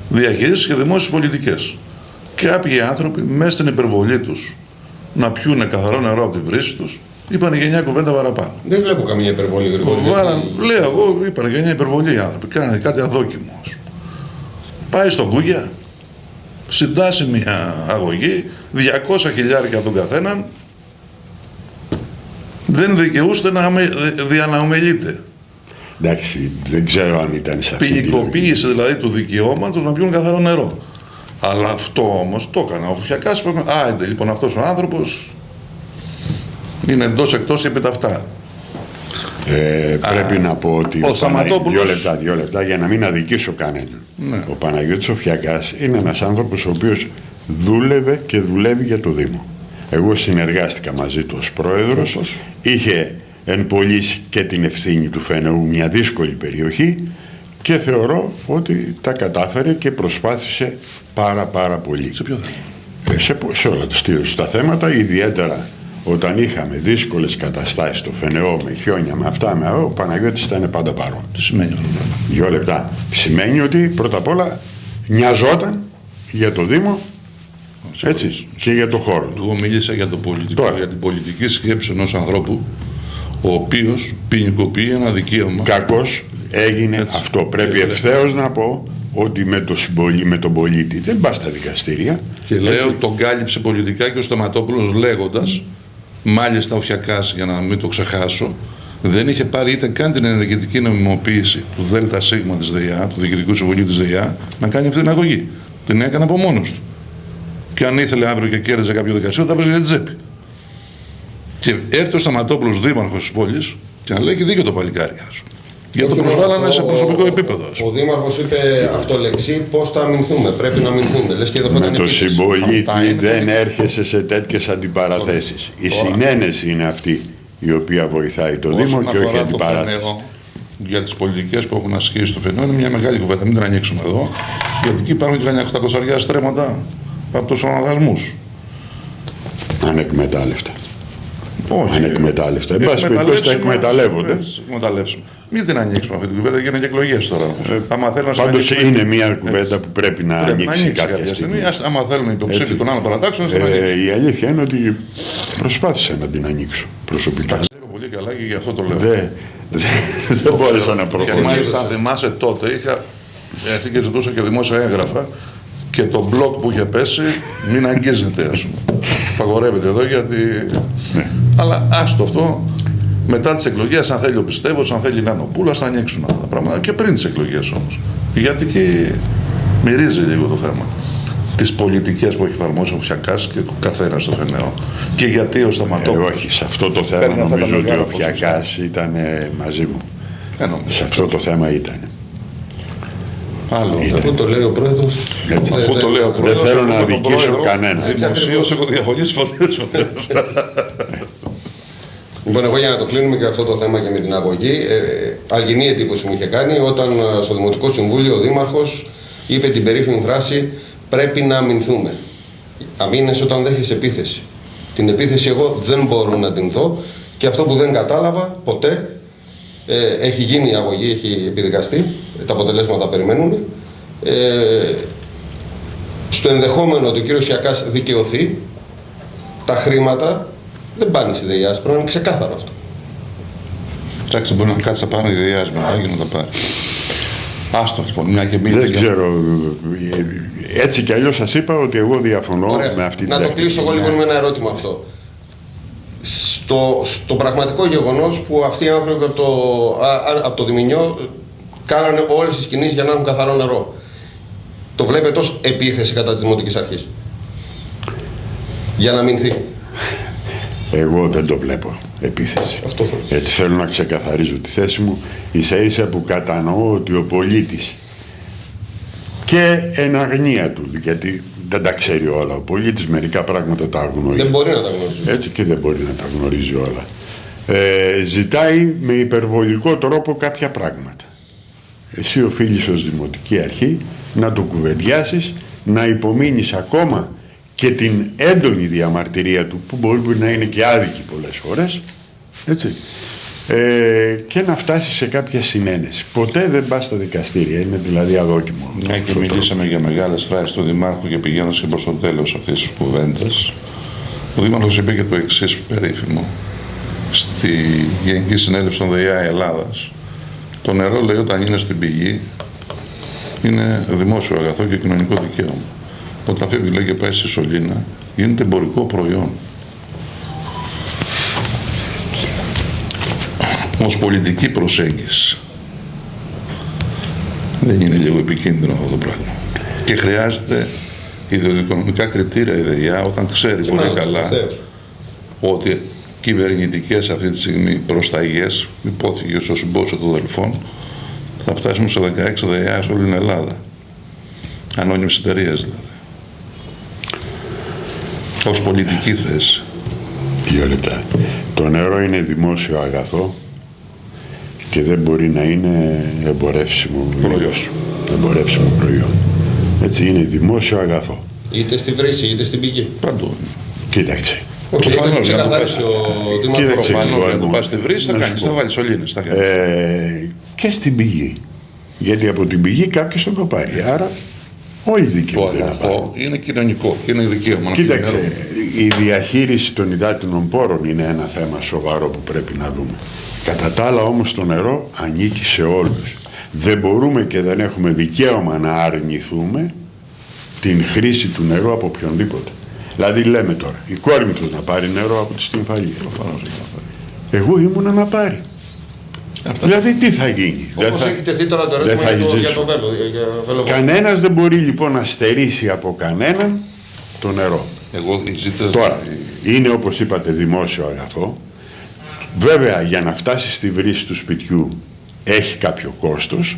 διαχειρίζεται και δημόσιες πολιτικές. Και κάποιοι άνθρωποι μέσα στην υπερβολή τους να πιούνε καθαρό νερό από τη βρύση τους, είπαν για 9 κουβέντα παραπάνω. Δεν βλέπω καμία υπερβολή, Γρηγόρη. Λέω εγώ, είπαν για 9 υπερβολή οι άνθρωποι. Κάνανε κάτι αδόκιμο. Πάει στον Κούγια, συντάσσει μια αγωγή, 200 χιλιάρια από τον καθέναν, δεν δικαιούστε να διαναομελείτε. Εντάξει, δεν ξέρω αν ήταν σε αυτή τη ποινικοποίηση δηλαδή του δικαιώματος να πιούν καθαρό νερό. Αλλά αυτό όμως το έκανα. Ο Φιακάς είπε, άιντε λοιπόν αυτός ο άνθρωπος είναι εντός εκτός και επί τα αυτά. Πρέπει να πω ότι δύο λεπτά για να μην αδικήσω κανέναν. Ναι. Ο Παναγιώτης ο Φιακάς είναι ένας άνθρωπος ο οποίος δούλευε και δουλεύει για το Δήμο. Εγώ συνεργάστηκα μαζί του ως πρόεδρος, είχε εν πωλής και την ευθύνη του Φενεού, μια δύσκολη περιοχή, και θεωρώ ότι τα κατάφερε και προσπάθησε πάρα πολύ. Σε ποιο θέμα? Σε όλα τα θέματα, ιδιαίτερα όταν είχαμε δύσκολες καταστάσεις στο Φενεό, με χιόνια, με αυτά, ο Παναγιώτης ήταν πάντα παρόν. Τι σημαίνει αυτό? 2 λεπτά. Σημαίνει ότι πρώτα απ' όλα νοιαζόταν για το Δήμο, έτσι, και για το χώρο του. Εγώ μίλησα για το πολιτικό, για την πολιτική σκέψη ενός ανθρώπου ο οποίος ποινικοποιεί ένα δικαίωμα. Κακώς έγινε έτσι. Αυτό. Πρέπει ευθέως να πω ότι με τον πολίτη δεν πας στα δικαστήρια. Και λέω, τον κάλυψε πολιτικά και ο Σταματόπουλος λέγοντας, μάλιστα ο Φιακάς, για να μην το ξεχάσω, δεν είχε πάρει είτε καν την ενεργητική νομιμοποίηση του ΔΣ της ΔΕΙΑ, του Διοικητικού Συμβουλίου της ΔΕΙΑ, να κάνει αυτή την αγωγή. Την έκανε από μόνος του. Και αν ήθελε αύριο και κέρδιζε κάποιο δικαστήριο, θα έπαιζε για την τσέπη. Και έρθει ο Σταματόπουλος, δήμαρχος της πόλης, και να λέει και δίκιο το παλικάρι. Για το προσβάλλανε σε προσωπικό επίπεδο. Ο Δήμαρχος είπε αυτολεξή πώς θα αμυνθούμε. Πρέπει να αμυνθούμε. Λες και εδώ με το συμπολίτη δεν έρχεσαι σε τέτοιες αντιπαραθέσεις. Η συνένεση είναι αυτή η οποία βοηθάει το Δήμο και όχι η αντιπαράθεση. Για τις πολιτικές που έχουν ασκήσει στο Φενεό είναι μια μεγάλη κουβέντα. Μην την ανοίξουμε εδώ. Γιατί εκεί υπάρχουν και κανένα 800 στρέμματα από τους αναδασμούς. Ανεκμετάλλευτα. Όχι. Ανεκμετάλλευτα. Εν πάση περιπτώσει τα εκμεταλλεύονται. Μην την ανοίξουμε αυτή την κουβέντα, γίνονται και εκλογές τώρα. Πάντως είναι μια κουβέντα που πρέπει να ανοίξει κάποια στιγμή. Άμα θέλουν οι υποψήφοι των άλλων παρατάξεων, η αλήθεια είναι ότι προσπάθησα να την ανοίξω προσωπικά. Ξέρω πολύ καλά και γι' αυτό το λέω. Δεν μπόρεσα να προχωρήσω. Και μάλιστα, αν θυμάσαι τότε, είχα έρθει και ζητούσα και δημόσια έγγραφα και το μπλοκ που είχε πέσει μην αγγίζεται, ας πούμε. Παγορεύεται εδώ γιατί. Αλλά άστο αυτό. Μετά τις εκλογές, αν θέλει ο Πιστεύος, αν θέλει η Λανοπούλας, θα ανοίξουν αυτά τα πράγματα. Και πριν τις εκλογές όμως. Γιατί εκεί μυρίζει λίγο το θέμα. Τις πολιτικές που έχει εφαρμόσει ο Φιακάς και ο καθένας στο Φενεό. Και γιατί ο Σταματόπουλος. Όχι, σε αυτό το θέμα νομίζω ότι ο Φιακάς ήταν μαζί μου. Σε αυτό το θέμα ήταν. Αυτό το λέει ο πρόεδρος. Δεν θέλω να αδικήσω κανένα. Δημοσίως έχω διαφωνήσει πολλές φορές. Λοιπόν, εγώ για να το κλείνουμε και αυτό το θέμα και με την αγωγή, αλγινή εντύπωση μου είχε κάνει όταν στο Δημοτικό Συμβούλιο ο Δήμαρχος είπε την περίφημη φράση «Πρέπει να αμυνθούμε». Αμήνεσαι όταν δέχεσαι επίθεση. Την επίθεση εγώ δεν μπορώ να την δω και αυτό που δεν κατάλαβα ποτέ, έχει γίνει η αγωγή, έχει επιδικαστεί, τα αποτελέσματα περιμένουν. Στο ενδεχόμενο ότι ο κύριος Φιακάς δικαιωθεί, τα χρήματα δεν πάνε στη ΔΕΙΑΣ, πρέπει να είναι ξεκάθαρο αυτό. Εντάξει, μπορεί να κάτσει πάνω η ΔΕΙΑΣ μετά και να τα πάρει. Άστο, λοιπόν, μια και μίλησε. Δεν ξέρω. Έτσι κι αλλιώς σας είπα ότι εγώ διαφωνώ με αυτή την Να το κλείσω εγώ λοιπόν με ένα ερώτημα αυτό. Στο πραγματικό γεγονός που αυτοί οι άνθρωποι από το Διμηνιό κάνανε όλες τις κινήσεις για να έχουν καθαρό νερό, το βλέπετε ως επίθεση κατά της Δημοτικής Αρχής? Για να αμυνθεί. Εγώ δεν το βλέπω επίθεση. Αυτό θέλω. Έτσι θέλω να ξεκαθαρίζω τη θέση μου. Ίσα ίσα που κατανοώ ότι ο πολίτης και εν αγνία του, γιατί δεν τα ξέρει όλα. Ο πολίτης μερικά πράγματα τα γνωρίζει. Δεν μπορεί να τα γνωρίζει. Έτσι και δεν μπορεί να τα γνωρίζει όλα. Ζητάει με υπερβολικό τρόπο κάποια πράγματα. Εσύ οφείλεις ως Δημοτική Αρχή να το κουβεντιάσεις, να υπομείνεις ακόμα και την έντονη διαμαρτυρία του, που μπορεί να είναι και άδικη πολλές φορές, έτσι, και να φτάσει σε κάποια συνένεση. Ποτέ δεν πας στα δικαστήρια, είναι δηλαδή αδόκιμο. Ναι, και μιλήσαμε για μεγάλες φράσεις του Δημάρχου και πηγαίνοντας και προς το τέλος αυτής της κουβέντας. Ο Δήμαρχος είπε και το εξής περίφημο στη Γενική Συνέλευση των ΔΕΙΑ Ελλάδας. Το νερό, λέει, όταν είναι στην πηγή, είναι δημόσιο αγαθό και κοινωνικό δικαίωμα. Όταν φεύγει, λέει, και πάει στη σωλήνα, γίνεται εμπορικό προϊόν. Ως πολιτική προσέγγιση δεν είναι λίγο επικίνδυνο αυτό το πράγμα? Και χρειάζεται ιδεοοικονομικά κριτήρια η ΔΕΙΑ, όταν ξέρει πολύ καλά ότι κυβερνητικές αυτή τη στιγμή προσταγές, υπόθηκε στο συμπόσιο των Δελφών, θα φτάσουμε σε 16 ΔΕΙΑ σε όλη την Ελλάδα. Ανώνυμες εταιρείες δηλαδή. Ως πολιτική θέση. 2 λεπτά. Το νερό είναι δημόσιο αγαθό και δεν μπορεί να είναι εμπορεύσιμο προϊόν. Έτσι, είναι δημόσιο αγαθό. Είτε στη βρύση είτε στην πηγή. Παντού. Κοίταξε. Προφανώς για να το πας στη βρύση θα κάνεις, θα βάλεις σωλήνες. Και στην πηγή. Γιατί από την πηγή κάποιος θα το πάρει. Άρα όλοι δικαιούνται να πάρουν. Το αγαθό είναι κοινωνικό και είναι δικαίωμα. Κοίταξε, η διαχείριση των υδάτινων πόρων είναι ένα θέμα σοβαρό που πρέπει να δούμε. Κατά τα άλλα όμως το νερό ανήκει σε όλους. Δεν μπορούμε και δεν έχουμε δικαίωμα να αρνηθούμε την χρήση του νερού από οποιονδήποτε. Δηλαδή λέμε τώρα, η κόρη μου θέλει να πάρει νερό από τη Στυμφαλία. Εγώ ήμουνα να πάρει. Δηλαδή τι θα γίνει? Όπως έχει τεθεί τώρα το ερώτημα για το Βέλο. Κανένας δεν μπορεί λοιπόν να στερήσει από κανέναν το νερό. Τώρα, είναι όπως είπατε δημόσιο αγαθό. Βέβαια για να φτάσει στη βρύση του σπιτιού έχει κάποιο κόστος.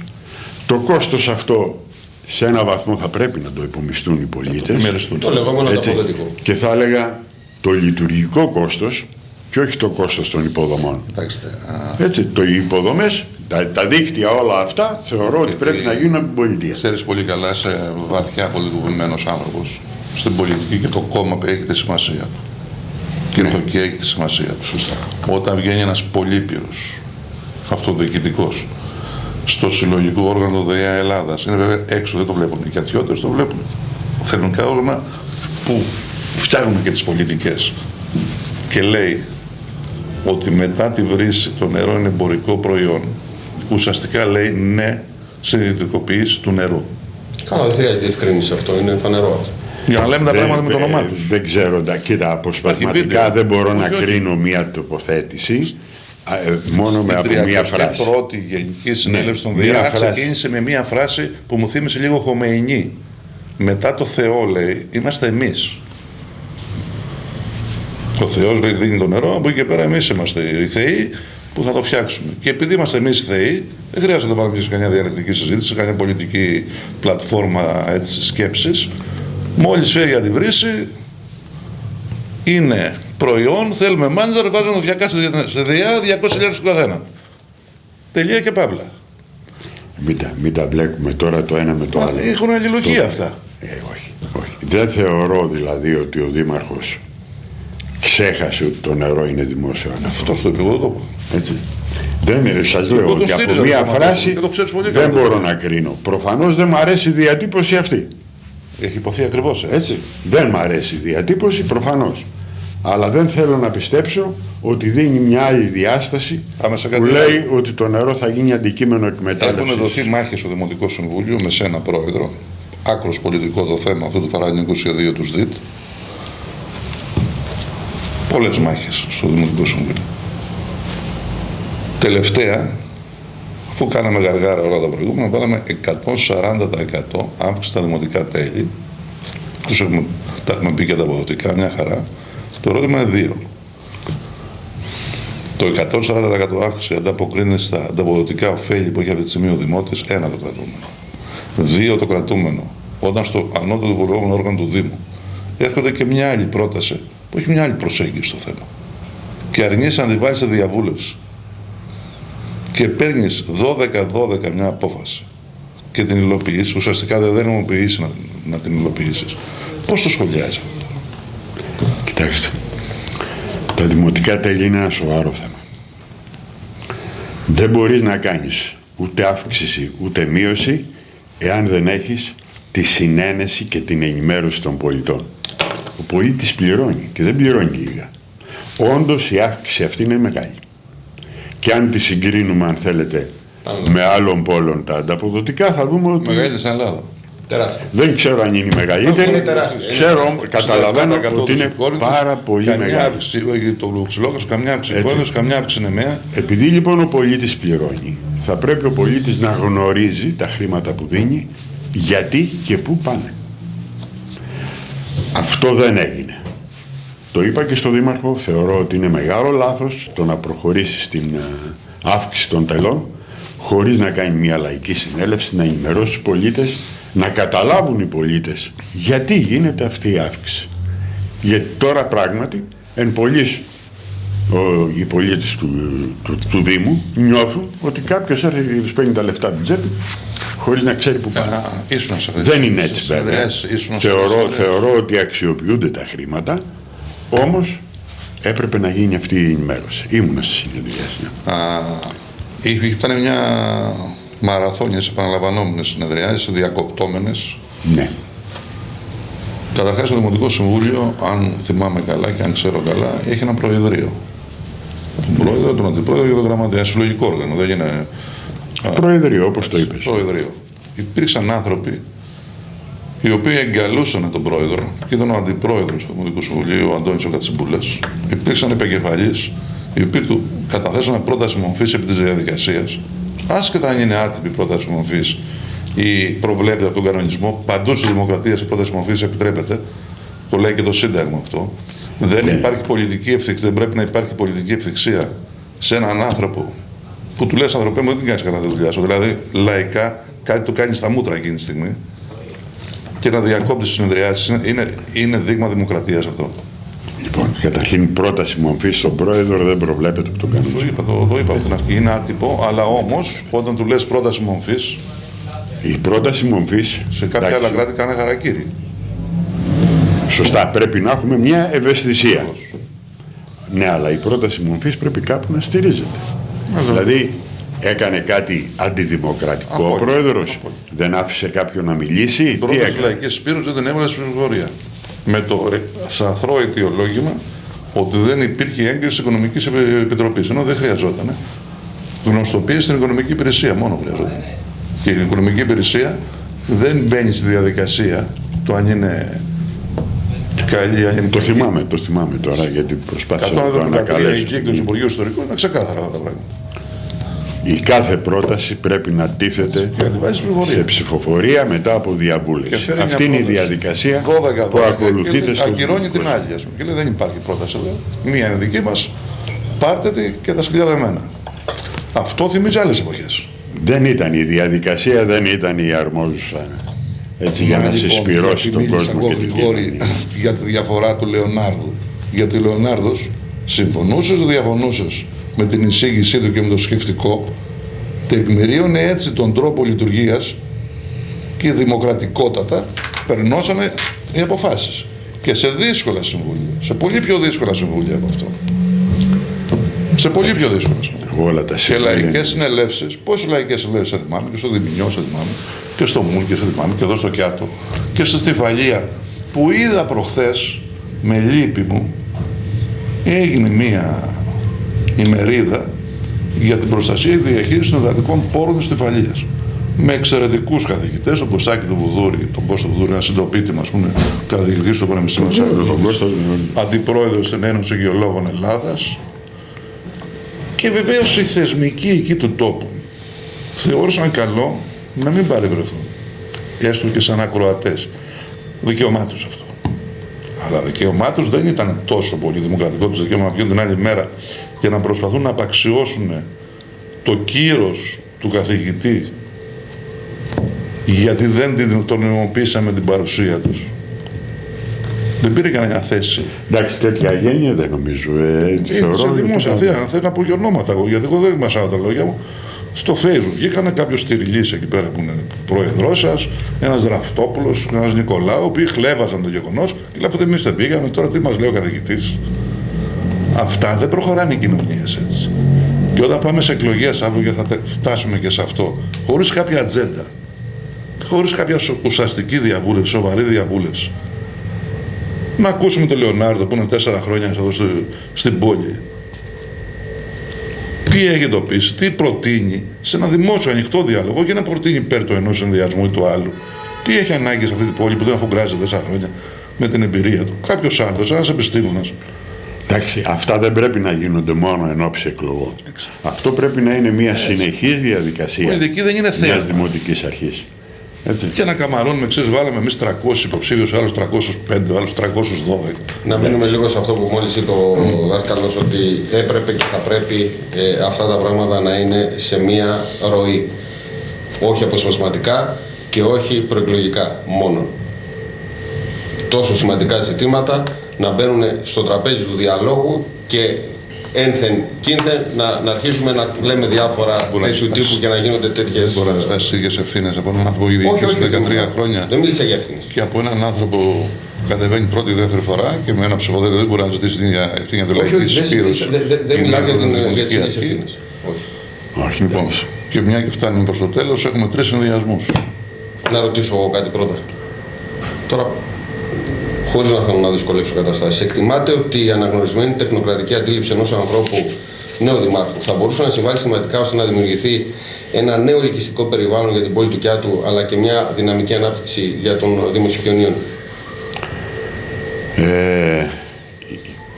Το κόστος αυτό σε ένα βαθμό θα πρέπει να το υπομισθούν οι πολίτες. Το λεγόμενο ανταποδοτικό. Και θα έλεγα το λειτουργικό κόστος και όχι το κόστος των υποδομών. Έτσι, οι υποδομές, τα δίκτυα όλα αυτά θεωρώ ότι πρέπει να γίνουν από την πολιτεία. Ξέρεις πολύ καλά, είσαι βαθιά πολιτικοποιημένος άνθρωπος. Στην πολιτική και το κόμμα έχει τη σημασία του. Και το και έχει τη σημασία του. Σωστά. Όταν βγαίνει ένας πολύπειρος αυτοδιοικητικός στο συλλογικό όργανο ΔΕΙΑ Ελλάδας, είναι βέβαια έξω, δεν το βλέπουν. Οι κατιώτες το βλέπουν. Θεσμικά όργανα που φτιάχνουν και τις πολιτικές. Και λέει ότι μετά τη βρύση το νερό είναι εμπορικό προϊόν. Ουσιαστικά λέει ναι στην ιδιωτικοποίηση του νερού. Καλά, δεν χρειάζεται διευκρίνηση αυτό, είναι φανερό. Για να λέμε τα πράγματα με το όνομά τους. Δεν ξέρω, κοίτα, αποσπασματικά δεν μπορώ να κρίνω μία τοποθέτηση μόνο με από μία φράση. Η πρώτη Γενική Συνέλευση των ΔΕΙΑ ξεκίνησε με μία φράση που μου θύμισε λίγο Χομεϊνή. Μετά το Θεό, λέει, είμαστε εμείς. Ο Θεός δίνει το νερό, από εκεί και πέρα εμείς είμαστε οι θεοί που θα το φτιάξουμε. Και επειδή είμαστε εμείς οι θεοί, δεν χρειάζεται να πάμε σε καμιά διαλεκτική συζήτηση, σε καμιά πολιτική πλατφόρμα σκέψης. Μόλις φεύγει τη βρύση, είναι προϊόν, θέλουμε μάντζαρ, βάζουμε διακάσει σε ΔΕΙΑ 200.000 του καθένα. Τελεία και παύλα. Μην τα μπλέκουμε τώρα το ένα με το άλλο. Έχουν αλληλογία αυτά. Όχι. Δεν θεωρώ δηλαδή ότι ο Δήμαρχος ξέχασε ότι το νερό είναι δημόσιο αγαθό. Αυτό στο επίπεδο το πω. Έτσι. Σας λέω ότι από μία φράση δεν μπορώ να κρίνω. Προφανώς δεν μου αρέσει η διατύπωση αυτή. Έχει υποθεί ακριβώς έτσι. Δεν μου αρέσει η διατύπωση, προφανώς. Αλλά δεν θέλω να πιστέψω ότι δίνει μια άλλη διάσταση που λέει ότι το νερό θα γίνει αντικείμενο εκμετάλλευσης. Έχουν δοθεί μάχες στο Δημοτικό Συμβούλιο με σένα πρόεδρο. Άκρος πολιτικό το θέμα αυτού του παραγωγικού σχεδίου του ΣΔΙΤ. Πολλές μάχες στο Δημοτικό Συμβούλιο. Τελευταία, αφού κάναμε γαργάρα όλα τα προηγούμενα, βάλαμε 140% αύξηση στα δημοτικά τέλη. Τα έχουμε πει και τα αποδοτικά, μια χαρά. Το ερώτημα είναι δύο. Το 140% αύξηση ανταποκρίνεται στα ανταποδοτικά ωφέλη που έχει αυτή τη στιγμή ο Δημότης, ένα το κρατούμενο. Δύο το κρατούμενο. Όταν στο ανώτατο υπουργόμενο όργανο του Δήμου έρχονται και μια άλλη πρόταση που έχει μια άλλη προσέγγιση στο θέμα. Και αρνείσαι να την βάλεις σε διαβούλευση. Και παίρνεις 12-12 μια απόφαση και την υλοποιείς, ουσιαστικά δεν νομοποιείς να την υλοποιήσεις. Πώς το σχολιάζεις αυτό? Κοιτάξτε, τα δημοτικά τέλη είναι ένα σοβαρό θέμα. Δεν μπορείς να κάνεις ούτε αύξηση ούτε μείωση εάν δεν έχεις τη συνένεση και την ενημέρωση των πολιτών. Ο πολίτης πληρώνει και δεν πληρώνει λίγα. Όντως η αύξηση αυτή είναι μεγάλη. Και αν τη συγκρίνουμε, αν θέλετε, με άλλων πόλων τα ανταποδοτικά, θα δούμε ότι... Μεγαλύτερη στην Ελλάδα. Τεράστιο. Δεν ξέρω αν είναι η μεγαλύτερη. Ξέρω, καταλαβαίνω ότι είναι πάρα πολύ μεγάλη. Το ξυλόκος, καμιά αύξηση κόρδος, καμιά αύξηση νεμαία. Επειδή λοιπόν ο πολίτης πληρώνει, θα πρέπει ο πολίτης να γνωρίζει τα χρήματα που δίνει, γιατί και πού πάνε. Αυτό δεν έγινε. Το είπα και στο Δήμαρχο, θεωρώ ότι είναι μεγάλο λάθος το να προχωρήσει στην αύξηση των τελών χωρίς να κάνει μια λαϊκή συνέλευση, να ενημερώσει τους πολίτες, να καταλάβουν οι πολίτες γιατί γίνεται αυτή η αύξηση. Γιατί τώρα πράγματι εν πολλοίς οι πολίτες του Δήμου νιώθουν ότι κάποιος έρχεται και τους παίρνει τα λεφτά από την τσέπη χωρίς να ξέρει που πάνε. Δεν είναι έτσι βέβαια. Θεωρώ ότι αξιοποιούνται τα χρήματα, όμως έπρεπε να γίνει αυτή η ενημέρωση. Ήμουνα στη συνεδριάση. Ήταν μια μαραθώνιες επαναλαμβανόμενες συνεδριάσεις, διακοπτόμενες. Ναι. Καταρχάς το Δημοτικό Συμβούλιο, αν θυμάμαι καλά και αν ξέρω καλά, έχει ένα προεδρείο. Τον πρόεδρο, τον αντιπρόεδρο και τον γραμματέα. Ένα συλλογικό όργανο. Δεν είναι. Προεδρείο, όπως το είπες. Προεδρείο. Υπήρξαν άνθρωποι οι οποίοι εγκαλούσαν τον πρόεδρο και ήταν ο αντιπρόεδρος του Δημοτικού Συμβουλίου, ο Αντώνης ο Κατσιμπούλας. Υπήρξαν επικεφαλείς οι οποίοι του καταθέσανε πρόταση μορφής επί της διαδικασίας. Άσχετα αν είναι άτυπη πρόταση μορφής ή προβλέπεται από τον κανονισμό, παντού στη δημοκρατία η πρόταση μορφής επιτρέπεται. Το λέει και το Σύνταγμα αυτό. Δεν υπάρχει πολιτική ευθυξία, δεν πρέπει να υπάρχει πολιτική ευθυξία σε έναν άνθρωπο που του λες ανθρωπέ μου, δεν την κάνεις καλά τη δουλειά σου. Δηλαδή, λαϊκά κάτι το κάνει στα μούτρα εκείνη τη στιγμή και να διακόπτει τις συνεδριάσεις είναι δείγμα δημοκρατίας αυτό. Λοιπόν, καταρχήν πρόταση μορφής στον πρόεδρο δεν προβλέπεται από τον κανονισμό. Το είπα από την αρχή, είναι άτυπο, αλλά όμως όταν του λες πρόταση μορφής. Η πρόταση μορφής. Σε κάποια άλλα κράτη κάνει χαρακτήρι. Σωστά, πρέπει να έχουμε μια ευαισθησία. Ναι, αλλά η πρόταση μορφής πρέπει κάπου να στηρίζεται. Δηλαδή, έκανε κάτι αντιδημοκρατικό ο πρόεδρος, δεν άφησε κάποιον να μιλήσει. Η πρόταση λαϊκής Σπύρους δεν την έβαλε στην ψηφοφορία. Με το σαθρό αιτιολόγημα ότι δεν υπήρχε έγκριση Οικονομικής Επιτροπής, ενώ δεν χρειαζόταν. Γνωστοποίηση στην Οικονομική Υπηρεσία μόνο χρειαζόταν. Και η Οικονομική Υπηρεσία δεν μπαίνει στη διαδικασία το αν είναι καλή, αν είναι το θυμάμαι τώρα γιατί προσπάθησα να το ανακαλέσω. Η έκδοση του Υπουργείου Ιστορικών είναι ξεκάθαρα αυτά τα πράγματα. Η κάθε πρόταση πρέπει να τίθεται σε ψηφοφορία μετά από διαβούλευση. Αυτή είναι η διαδικασία που ακολουθείται στο ακυρώνει την άλλη, ας πούμε. Και λέει δεν υπάρχει πρόταση εδώ. Μία είναι δική μας, πάρτε τη και τα σκληρά δεμένα. Αυτό θυμίζει άλλες εποχές. Δεν ήταν η διαδικασία, δεν ήταν η αρμόζουσα έτσι για να συσπυρώσει τον κόσμο και την κοινωνία. Για τη διαφορά του Λεωνάρδου. Γιατί ο Λεωνάρδος συμφωνούσε ή διαφωνούσε με την εισήγησή του και με το σκεφτικό, τεκμηρίωνε έτσι τον τρόπο λειτουργίας και δημοκρατικότατα περνώσανε οι αποφάσεις. Και σε δύσκολα συμβούλια, σε πολύ πιο δύσκολα συμβούλια από αυτό. Σε πολύ πιο δύσκολα συμβούλια. Και λαϊκές συνελεύσεις, πόσες λαϊκές συνελεύσεις σε θυμάμαι, και στο Δημηνιό σε θυμάμαι, και στο Μούλ και σε θυμάμαι, και εδώ στο Κιάτο, και στη Στυφαλία, που είδα προχθές με λύπη μου, έγινε μία ημερίδα για την προστασία και διαχείριση των υδατικών πόρων της Στυφαλίας. Με εξαιρετικούς καθηγητές, τον Κωστάκη του Βουδούρη, τον Κώστα Βουδούρη, ένα συντοπίτη μας, που είναι καθηγητής στο Πανεπιστήμιο της Αγγλίας, αντιπρόεδρος στην Ένωση Γεωλόγων Ελλάδας. Και βεβαίως οι θεσμικοί εκεί του τόπου θεώρησαν καλό να μην παρευρεθούν, έστω και σαν ακροατές. Δικαίωμά τους αυτό. Αλλά δικαίωμά τους δεν ήταν τόσο πολύ δημοκρατικό τους δικαίωμα να βγουν την άλλη μέρα και να προσπαθούν να απαξιώσουν το κύρος του καθηγητή γιατί δεν τον νομιμοποίησαν με την παρουσία τους. Δεν πήρε κανένα θέση. Εντάξει, τέτοια γένεια δεν νομίζω. Σε δημόσια θεία, θέλω να πω και ονόματα εγώ, γιατί εγώ δεν μασάω τα λόγια μου. Στο Facebook βγήκανε κάποιος Στυριλής εκεί πέρα που είναι πρόεδρός σας, ένας Δραφτόπουλος, ένας Νικολάου, οποίοι χλέβαζαν το γεγονός και λέει: εμείς δεν πήγαμε, τώρα τι μας λέει ο καθηγητής. Αυτά δεν προχωράνε οι κοινωνίες έτσι. Και όταν πάμε σε εκλογές αύριο και θα φτάσουμε και σε αυτό, χωρίς κάποια ατζέντα, χωρίς κάποια ουσιαστική διαβούλευση, σοβαρή διαβούλευση. Να ακούσουμε τον Λεωνάρδο που είναι 4 χρόνια εδώ στην πόλη. Τι έχει εντοπίσει, τι προτείνει σε ένα δημόσιο ανοιχτό διάλογο και να προτείνει υπέρ του ενός συνδυασμού ή του άλλου. Τι έχει ανάγκη σε αυτή την πόλη που δεν αφουγκράζεται 4 χρόνια με την εμπειρία του. Κάποιος άλλος, ένας επιστήμονας. Εντάξει, αυτά δεν πρέπει να γίνονται μόνο εν ώψη εκλογών. Αυτό πρέπει να είναι μια συνεχής διαδικασία μιας δημοτικής αρχής. Έτσι. Και να καμαρώνουμε, ξέρεις, βάλαμε εμείς 300 υποψήφιους, άλλους 305, άλλους 312. Να μείνουμε λίγο σε αυτό που μόλις είπε ο δάσκαλος, ότι έπρεπε και θα πρέπει αυτά τα πράγματα να είναι σε μία ροή. Όχι αποσπασματικά και όχι προεκλογικά μόνο. Τόσο σημαντικά ζητήματα να μπαίνουν στο τραπέζι του διαλόγου και ένθεν κίνθεν να αρχίσουμε να λέμε διάφορα τέτοιου τύπου και να γίνονται τέτοιες. Δεν μπορεί να ζητάς τις ίδιες ευθύνες από έναν άνθρωπο που διοικήσει 13 χρόνια. Δεν μίλησα για ευθύνες. Και από έναν άνθρωπο που κατεβαίνει πρώτη ή δεύτερη φορά και με ένα ψηφοδέλτιο δεν μπορεί να ζητήσει την ίδια ευθύνη για τη λαϊκή συσπήρωση. Δεν μιλάω για τις ίδιες ευθύνες. Όχι. Λοιπόν, και μια και φτάνουμε προς το τέλος, έχουμε 3 συνδυασμούς. Να ρωτήσω εγώ κάτι πρώτα. Τώρα, χωρίς να θέλω να δυσκολεύσω καταστάσεις, εκτιμάτε ότι η αναγνωρισμένη τεχνοκρατική αντίληψη ενός ανθρώπου νέου δημάρχου θα μπορούσε να συμβάλλει σημαντικά ώστε να δημιουργηθεί ένα νέο ελκυστικό περιβάλλον για την πόλη του Κιάτου, αλλά και μια δυναμική ανάπτυξη για τον Δήμο Σικιωνίων?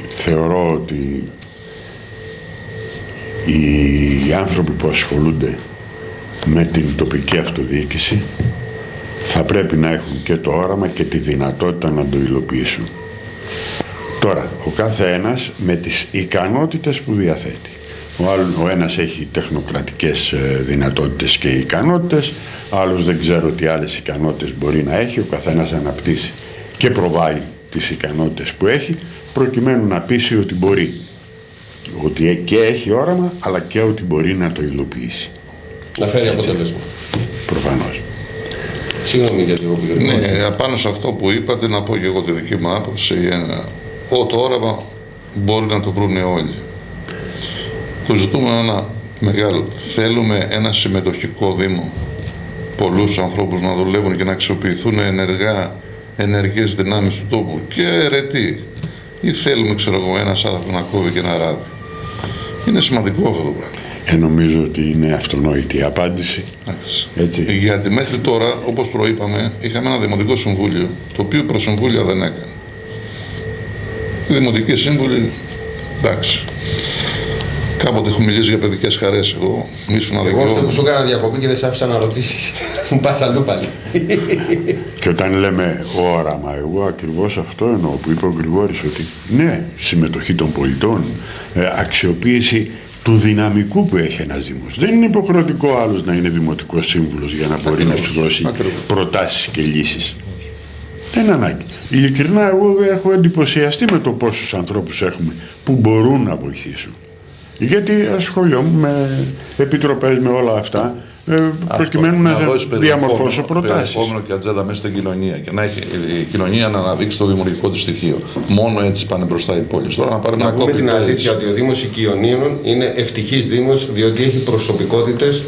Θεωρώ ότι οι άνθρωποι που ασχολούνται με την τοπική αυτοδιοίκηση θα πρέπει να έχουν και το όραμα και τη δυνατότητα να το υλοποιήσουν. Τώρα, ο κάθε ένας με τις ικανότητες που διαθέτει. Ο ένας έχει τεχνοκρατικές δυνατότητες και ικανότητες, άλλος δεν ξέρω τι άλλες ικανότητες μπορεί να έχει, ο καθένας αναπτύσσει και προβάλλει τις ικανότητες που έχει, προκειμένου να πείσει ότι μπορεί. Ότι και έχει όραμα, αλλά και ότι μπορεί να το υλοποιήσει. Να φέρει αποτέλεσμα. Προφανώς. Συγγνώμη γιατί εγώ πήγα. Ναι, πάνω σε αυτό που είπατε, να πω και εγώ τη δική μου άποψη. Το όραμα μπορεί να το βρουν όλοι. Το ζητούμε ένα μεγάλο. Θέλουμε ένα συμμετοχικό Δήμο. Πολλούς ανθρώπους να δουλεύουν και να αξιοποιηθούν ενεργές δυνάμεις του τόπου και αιρετοί. Ή θέλουμε, ξέρω εγώ, ένας άνθρωπος να κόβει και να ράβει. Είναι σημαντικό αυτό το πράγμα. Νομίζω ότι είναι αυτονόητη η απάντηση. Έτσι. Γιατί μέχρι τώρα, όπως προείπαμε, είχαμε ένα δημοτικό συμβούλιο, το οποίο προσυμβούλια δεν έκανε. Οι δημοτικοί σύμβουλοι, εντάξει. Κάποτε έχω μιλήσει για παιδικές χαρές. Εγώ αυτό που σου έκανα διακοπή και δεν σ' άφησα να ρωτήσεις. Μου πας αλλού πάλι. Και όταν λέμε όραμα, εγώ ακριβώς αυτό εννοώ που είπε ο Γρηγόρης, ότι ναι, συμμετοχή των πολιτών, αξιοποίηση του δυναμικού που έχει ένας Δήμος. Δεν είναι υποχρεωτικό άλλος να είναι δημοτικός σύμβουλος για να μπορεί να σου δώσει προτάσεις και λύσεις. Δεν είναι ανάγκη. Ειλικρινά, εγώ έχω εντυπωσιαστεί με το πόσους ανθρώπους έχουμε που μπορούν να βοηθήσουν. Γιατί ασχολιόμαι με επιτροπές, με όλα αυτά, προκειμένου να διαμορφώσω προτάσεις. Περιεχόμενο και ατζέντα μέσα στην κοινωνία και να έχει η κοινωνία να αναδείξει το δημιουργικό του στοιχείο. Μόνο έτσι πάνε μπροστά οι πόλεις. Τώρα να πάρουμε να πούμε την αλήθεια ότι ο Δήμος Οικειονίων είναι ευτυχής Δήμος, διότι έχει προσωπικότητες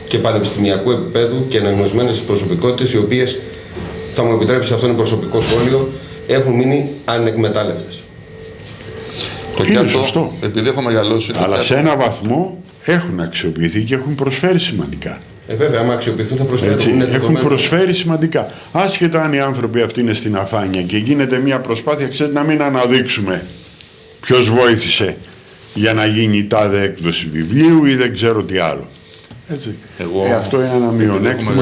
και πανεπιστημιακού επίπεδου και αναγνωρισμένες προσωπικότητες, οι οποίες, θα μου επιτρέψει, αυτό είναι προσωπικό σχόλιο, έχουν μείνει ανεκμετάλλευτες. Είναι σωστό. Επειδή έχω μεγαλώσει. Αλλά σε ένα βαθμό έχουν αξιοποιηθεί και έχουν προσφέρει σημαντικά. Βέβαια, άμα αξιοποιηθούν θα προσφέρουν. Έχουν προσφέρει σημαντικά. Άσχετα αν οι άνθρωποι αυτοί είναι στην αφάνεια και γίνεται μια προσπάθεια, ξέρετε, να μην αναδείξουμε ποιος βοήθησε για να γίνει η τάδε έκδοση βιβλίου ή δεν ξέρω τι άλλο. Έτσι. Αυτό είναι ένα μειονέκτημα.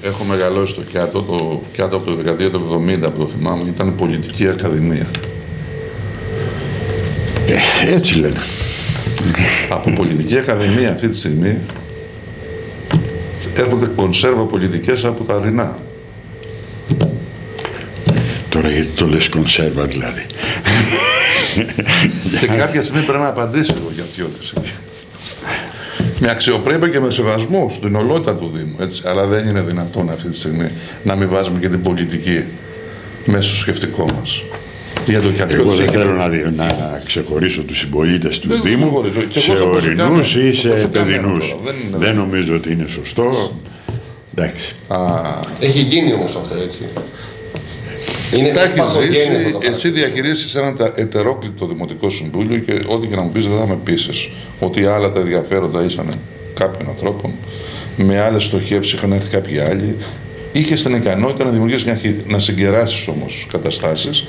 Έχω μεγαλώσει στο Κιάτο από το δεκαετία του 70, που το θυμάμαι, ήταν πολιτική ακαδημία. Έτσι λένε. Από πολιτική ακαδημία αυτή τη στιγμή έρχονται κονσέρβα πολιτικές από τα Ρινά. Τώρα γιατί το λες κονσέρβα δηλαδή? Και κάποια στιγμή πρέπει να απαντήσω εγώ για ποιότητες. Με αξιοπρέπεια και με σεβασμό στην ολότητα του Δήμου. Έτσι. Αλλά δεν είναι δυνατόν αυτή τη στιγμή να μην βάζουμε και την πολιτική μέσα στο σκεφτικό μας. Εγώ δεν θέλω να ξεχωρίσω τους συμπολίτες του Δήμου σε ορεινούς ή σε παιδινούς. Δεν νομίζω ότι είναι σωστό. Εντάξει. Έχει γίνει όμως αυτό, έτσι. Τα έχεις ζήσει, εσύ διαχειρίζεις ένα ετερόκλητο Δημοτικό Συμβούλιο και ό,τι και να μου πεις δεν θα με πείσεις ότι άλλα τα ενδιαφέροντα ήσαν κάποιων ανθρώπων, με άλλες στοχεύσεις είχαν έρθει κάποιοι άλλοι. Είχες την ικανότητα να δημιουργήσεις, να συγκεράσεις όμως καταστάσεις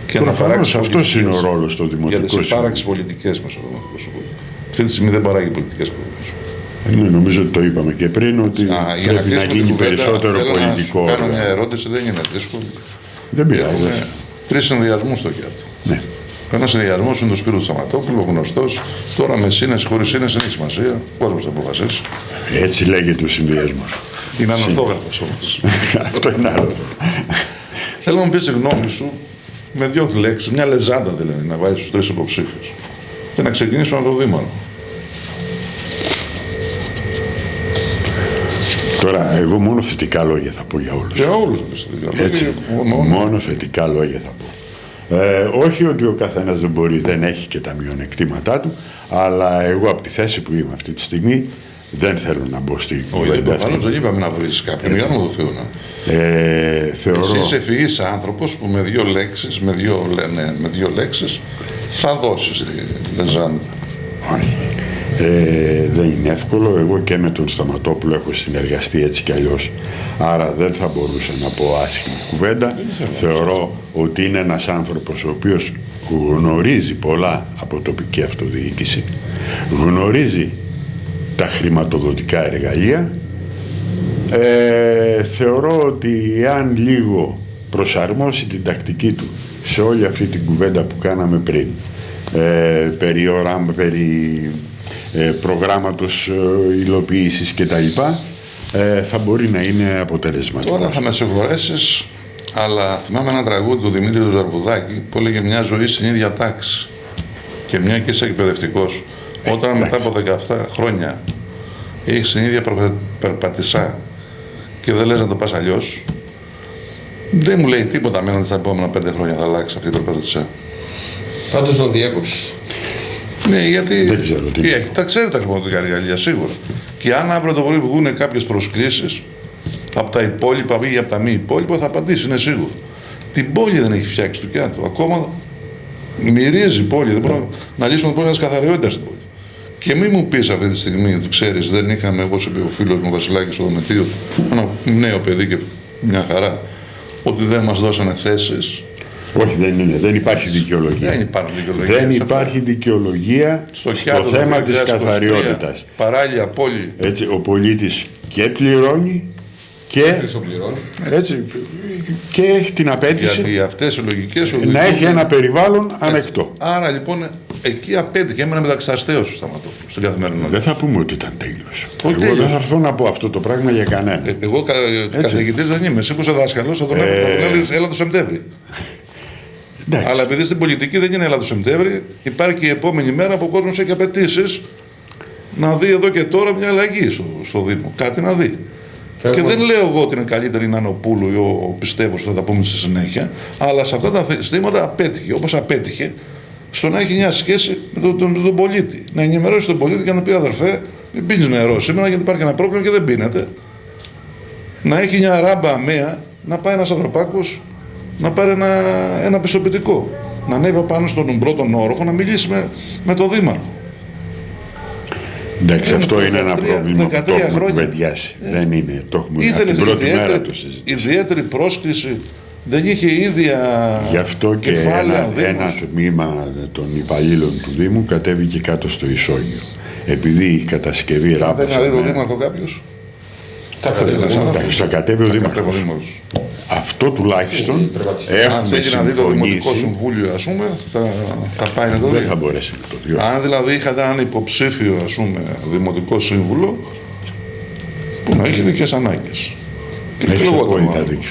και να παράξεις. Αυτός είναι ο ρόλος του Δημοτικού Συμβουλίου. Για τις παράξεις πολιτικές μέσα στο Δημοτικό Συμβούλιο. Αυτή τη στιγμή δεν παράγει πολιτικές πολιτικές. Νομίζω ότι το είπαμε και πριν ότι πρέπει να γίνει περισσότερο πολιτικό. Κάνω μια ερώτηση, δεν είναι δύσκολο. Δεν πειράζει. Έχουμε 3 συνδυασμούς στο ΚΙΑΤ. Ναι. Ένα συνδυασμό είναι το Σπύρο του Σαματόπουλου, γνωστός. Τώρα με σύνεση, χωρίς σύνεση δεν έχει σημασία. Ο κόσμος θα αποφασίσει. Έτσι λέγεται ο συνδυασμός. Είναι ανορθόγραφος όμως. Αυτό είναι άλλο. Θέλω να μου πεις τη γνώμη σου με 2 λέξεις, μια λεζάντα δηλαδή, να βάζεις στους 3 υποψήφιους και να ξεκινήσουμε από το Δήμαρχο. Τώρα, εγώ μόνο θετικά λόγια θα πω για όλους. Για όλους. Έτσι, μόνο θετικά λόγια θα πω. Όχι ότι ο καθένας δεν έχει και τα μειονεκτήματά του, αλλά εγώ από τη θέση που είμαι αυτή τη στιγμή δεν θέλω να μπω στην κουβέντα αυτή. Δεν είπαμε να βρεις κάποιον, για να το Θεού. Θεωρώ... Εσύ είσαι ευφυής άνθρωπος που με 2 λέξεις, με δύο λέξεις θα δώσεις τη λεζάντα. Δεν είναι εύκολο. Εγώ και με τον Σταματόπουλο έχω συνεργαστεί έτσι κι αλλιώς. Άρα δεν θα μπορούσα να πω άσχημη κουβέντα. Θεωρώ ότι είναι ένας άνθρωπος ο οποίος γνωρίζει πολλά από τοπική αυτοδιοίκηση, γνωρίζει τα χρηματοδοτικά εργαλεία. Θεωρώ ότι αν λίγο προσαρμόσει την τακτική του σε όλη αυτή την κουβέντα που κάναμε πριν, περί προγράμματος υλοποίησης κτλ, θα μπορεί να είναι αποτελεσματικό. Τώρα θα με συγχωρέσεις, αλλά θυμάμαι ένα τραγούδι του Δημήτρη του Ζαρπουδάκη που έλεγε μια ζωή στην ίδια τάξη. Και μια και είσαι εκπαιδευτικός, όταν μετά από 17 χρόνια έχεις την ίδια περπατησά και δεν λες να το πας αλλιώς, δεν μου λέει τίποτα μένα ότι τα επόμενα 5 χρόνια θα αλλάξει αυτή η περπατησά. Πάντως τον διέκοψες. Ναι, γιατί δεν ξέρω τι. Τα ξέρει τα χρηματοδοτικά εργαλεία σίγουρα. Και αν αύριο το πρωί βγουν κάποιες προσκλήσεις από τα υπόλοιπα ή από τα μη υπόλοιπα, θα απαντήσει, είναι σίγουρο. Την πόλη δεν έχει φτιάξει του Κιάτου. Ακόμα μυρίζει η πόλη. Δεν μπορούμε να λύσουμε το πρόβλημα της καθαριότητας στην πόλη. Και μην μου πεις αυτή τη στιγμή ότι ξέρεις, δεν είχαμε, όπως είπε ο φίλος μου Βασιλάκης στο Δομετίο, ένα νέο παιδί και μια χαρά, ότι δεν μας δώσανε θέσεις. Όχι, δεν υπάρχει δικαιολογία. Δεν υπάρχει δικαιολογία στο θέμα της καθαριότητας. Παράλληλα πόλη. Έτσι, ο πολίτης και πληρώνει και έχει την απέτηση να έχει ένα περιβάλλον ανεκτό. Άρα λοιπόν εκεί απέτυχε, έμενε μεταξύ αστέως του Σταματόπουλου στην καθημερινότητα. Δεν θα πούμε ότι ήταν τέλειος. Εγώ δεν θα έρθω να πω αυτό το πράγμα για κανένα. Εγώ καθηγητής δεν είμαι. Εσύ που είσαι δάσκαλος θα τον έλεγες έλα το Σεπτέμβρη. Αλλά επειδή στην πολιτική δεν είναι έλα το Σεπτέμβρη, υπάρχει και η επόμενη μέρα που ο κόσμος έχει απαιτήσεις να δει εδώ και τώρα μια αλλαγή στο Δήμο. Κάτι να δει. Και δεν λέω εγώ ότι είναι καλύτερη να είναι ο Πούλου ή ο Πιστεύος, θα τα πούμε στη συνέχεια, αλλά σε αυτά τα ζητήματα απέτυχε. Όπως απέτυχε στο να έχει μια σχέση με τον πολίτη. Να ενημερώσει τον πολίτη και να πει αδερφέ, μην πίνεις νερό σήμερα γιατί υπάρχει ένα πρόβλημα και δεν πίνεται. Να έχει μια ράμπα αμαία, να πάει ένας ανθρωπάκος να πάρει ένα πιστοποιητικό. Να ανέβει πάνω στον πρώτον όροφο να μιλήσει με τον Δήμαρχο. Εντάξει, αυτό είναι ένα πρόβλημα που το έχουμε κουβεντιάσει. Δεν είναι, το έχουμε την πρώτη μέρα το συζητήσει. Ιδιαίτερη πρόσκληση, δεν είχε ίδια. Γι' αυτό και ένα τμήμα των υπαλλήλων του Δήμου κατέβηκε κάτω στο Ισόγειο. Επειδή η κατασκευή ράμπας. Δεν είναι ο Δήμαρχο κάποιος. Θα κατέβει ο Δήμαρχος. Αυτό τουλάχιστον έχουμε συμφωνήσει. Αν θέλει να δει το Δημοτικό Συμβούλιο, ας πούμε, θα πάει να το δει. Δεν θα μπορέσει να το δει. Αν δηλαδή είχατε έναν υποψήφιο, ας πούμε, Δημοτικό Σύμβουλο, που να έχει δικές ανάγκες. Έχεις απόλυτα δίκιο.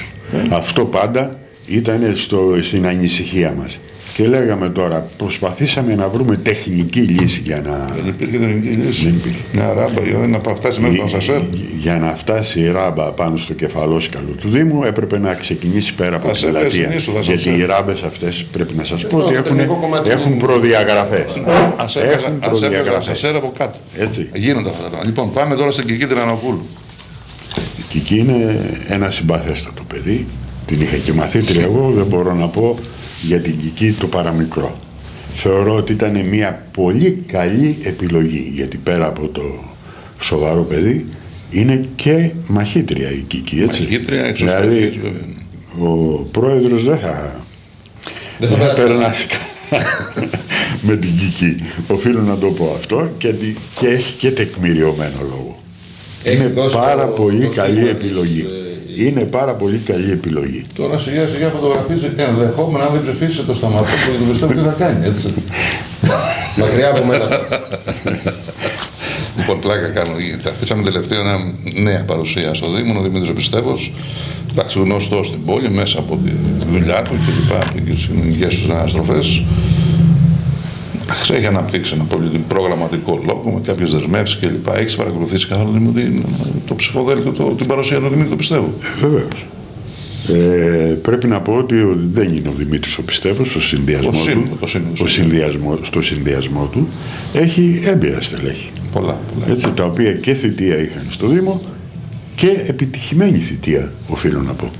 Αυτό πάντα ήταν στην ανησυχία μας. Και λέγαμε τώρα, προσπαθήσαμε να βρούμε τεχνική λύση για να... Δεν υπήρχε τεχνική λύση. Μια ράμπα για να φτάσει μέχρι τον Σασέρ. Για να φτάσει η ράμπα πάνω στο κεφαλόσκαλο του Δήμου έπρεπε να ξεκινήσει πέρα από την πλατεία. Γιατί οι ράμπες αυτές, πρέπει να σας πω, ότι έχουν προδιαγραφές. Ας έπαιζε τον Σασέρ από κάτω. Έτσι. Γίνονται αυτά τα. Λοιπόν, πάμε τώρα στην Κική Τρανοπούλου. Η Κική είναι ένα συμπαθέστατο παιδί. Την είχα και μαθήτρια εγώ, δεν μπορώ να πω για την Κική το παραμικρό. Θεωρώ ότι ήταν μια πολύ καλή επιλογή, γιατί πέρα από το σοβαρό παιδί είναι και μαχήτρια η Κική, έτσι. Μαχήτρια, δηλαδή ο πρόεδρος δεν θα περνάσει με την Κική. Οφείλω να το πω αυτό και έχει και τεκμηριωμένο λόγο. Είναι πάρα πολύ καλή επιλογή. Είναι πάρα πολύ καλή επιλογή. Τώρα σιγά σιγά φωτογραφίζει ενδεχόμενα, αν δεν ψηφίσει το Σταματόπουλο, δεν πιστεύω τι θα κάνει, έτσι. Μακριά από μένα. Λοιπόν, πλάκα κάνω. Αφήσαμε τελευταία νέα παρουσία στο Δήμο, ο Δημήτρης ο Πιστεύος. Εντάξει, γνωστός στην πόλη μέσα από τη δουλειά του και λοιπά, από τις κοινωνικές του αναστροφές. Έχει αναπτύξει ένα πολύ προγραμματικό λόγο με κάποιες δεσμεύσεις κλπ. Έχεις παρακολουθήσει καθόλου το ψηφοδέλτιο, την παρουσία του Δημήτρη, το πιστεύω. Βεβαίως. Πρέπει να πω ότι δεν είναι ο Δημήτρης ο Πιστεύος στο συνδυασμό του. Έχει έμπειρα στελέχη. Πολλά. Έτσι, τα οποία και θητεία είχαν στο Δήμο και επιτυχημένη θητεία, οφείλω να πω.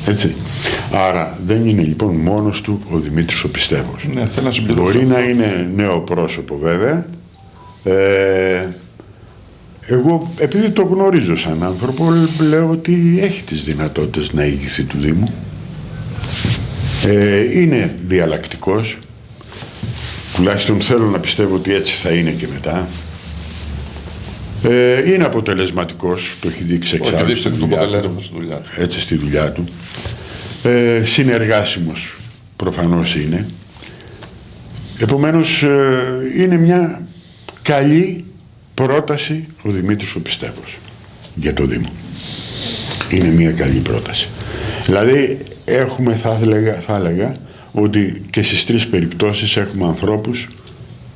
Έτσι. Άρα δεν είναι λοιπόν μόνος του ο Δημήτρης ο Πιστεύος. Ναι, μπορεί να είναι νέο πρόσωπο βέβαια. Εγώ επειδή το γνωρίζω σαν άνθρωπο λέω ότι έχει τις δυνατότητες να ηγηθεί του Δήμου. Είναι διαλλακτικός. Τουλάχιστον θέλω να πιστεύω ότι έτσι θα είναι και μετά. Είναι αποτελεσματικός, το έχει δείξει εξάλλου στη δουλειά του. Έτσι στη δουλειά του. Συνεργάσιμος προφανώς είναι. Επομένως είναι μια καλή πρόταση ο Δημήτρης ο Πιστεύος για το Δήμο. Είναι μια καλή πρόταση. Δηλαδή έχουμε, θα έλεγα ότι και στις τρεις περιπτώσεις έχουμε ανθρώπους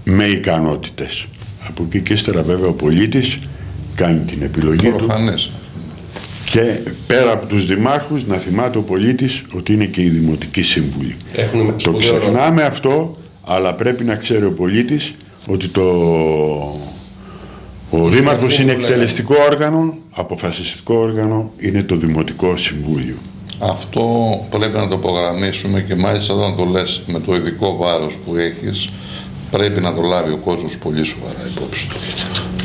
με ικανότητες. Από εκεί και ύστερα βέβαια ο πολίτης κάνει την επιλογή προφανές του. Και πέρα από τους δημάρχους να θυμάται ο πολίτης ότι είναι και οι δημοτικοί σύμβουλοι. Το ξεχνάμε αυτό, αλλά πρέπει να ξέρει ο πολίτης ότι ο δήμαρχος είναι εκτελεστικό όργανο, αποφασιστικό όργανο είναι το Δημοτικό Συμβούλιο. Αυτό πρέπει να το υπογραμμίσουμε και μάλιστα όταν το λες με το ειδικό βάρος που έχεις, πρέπει να το λάβει ο κόσμος πολύ σοβαρά υπόψη του.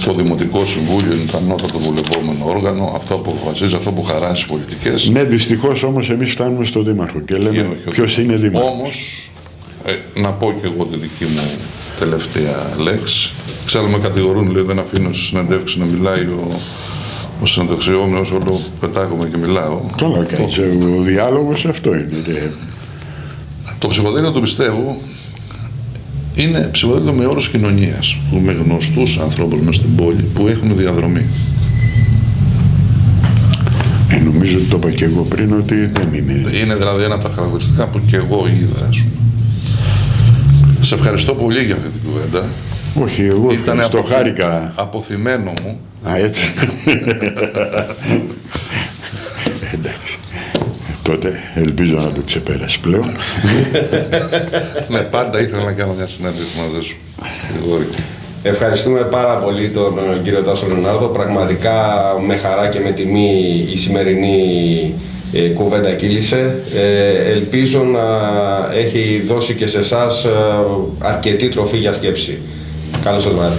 Το Δημοτικό Συμβούλιο είναι το ανώτατο βουλευόμενο όργανο, αυτό που αποφασίζει, αυτό που χαράζει τις πολιτικές. Ναι, δυστυχώς όμως εμείς φτάνουμε στο δήμαρχο και λέμε ποιος είναι δήμαρχος. Όμως, να πω και εγώ τη δική μου τελευταία λέξη. Ξέρω με κατηγορούν, λέει, δεν αφήνω στη συνεντεύξη να μιλάει ο συνεντευξιόμενος, όλο πετάγομαι και μιλάω. Καλά κάνεις, ο διάλογος αυτό είναι. Το ψηφοδέλτιο του Πιστεύω είναι ψηφοδέλτιο με όρους κοινωνίας, με γνωστούς ανθρώπους μες στην πόλη που έχουν διαδρομή. Νομίζω ότι το είπα και εγώ πριν ότι δεν είναι. Είναι δηλαδή ένα από τα χαρακτηριστικά που και εγώ είδα. Σε ευχαριστώ πολύ για αυτή την κουβέντα. Όχι, εγώ το χάρηκα. Αποθυμένο μου. Α, έτσι. Εντάξει. Τότε ελπίζω να το ξεπέρασε πλέον. Ναι, πάντα ήθελα να κάνω μια συνέντευξη μαζί σου. Ευχαριστούμε πάρα πολύ τον κύριο Τάσο Λεωνάρδο. Πραγματικά με χαρά και με τιμή η σημερινή κουβέντα κύλησε. Ελπίζω να έχει δώσει και σε εσάς αρκετή τροφή για σκέψη. Καλώς σας βράδυ.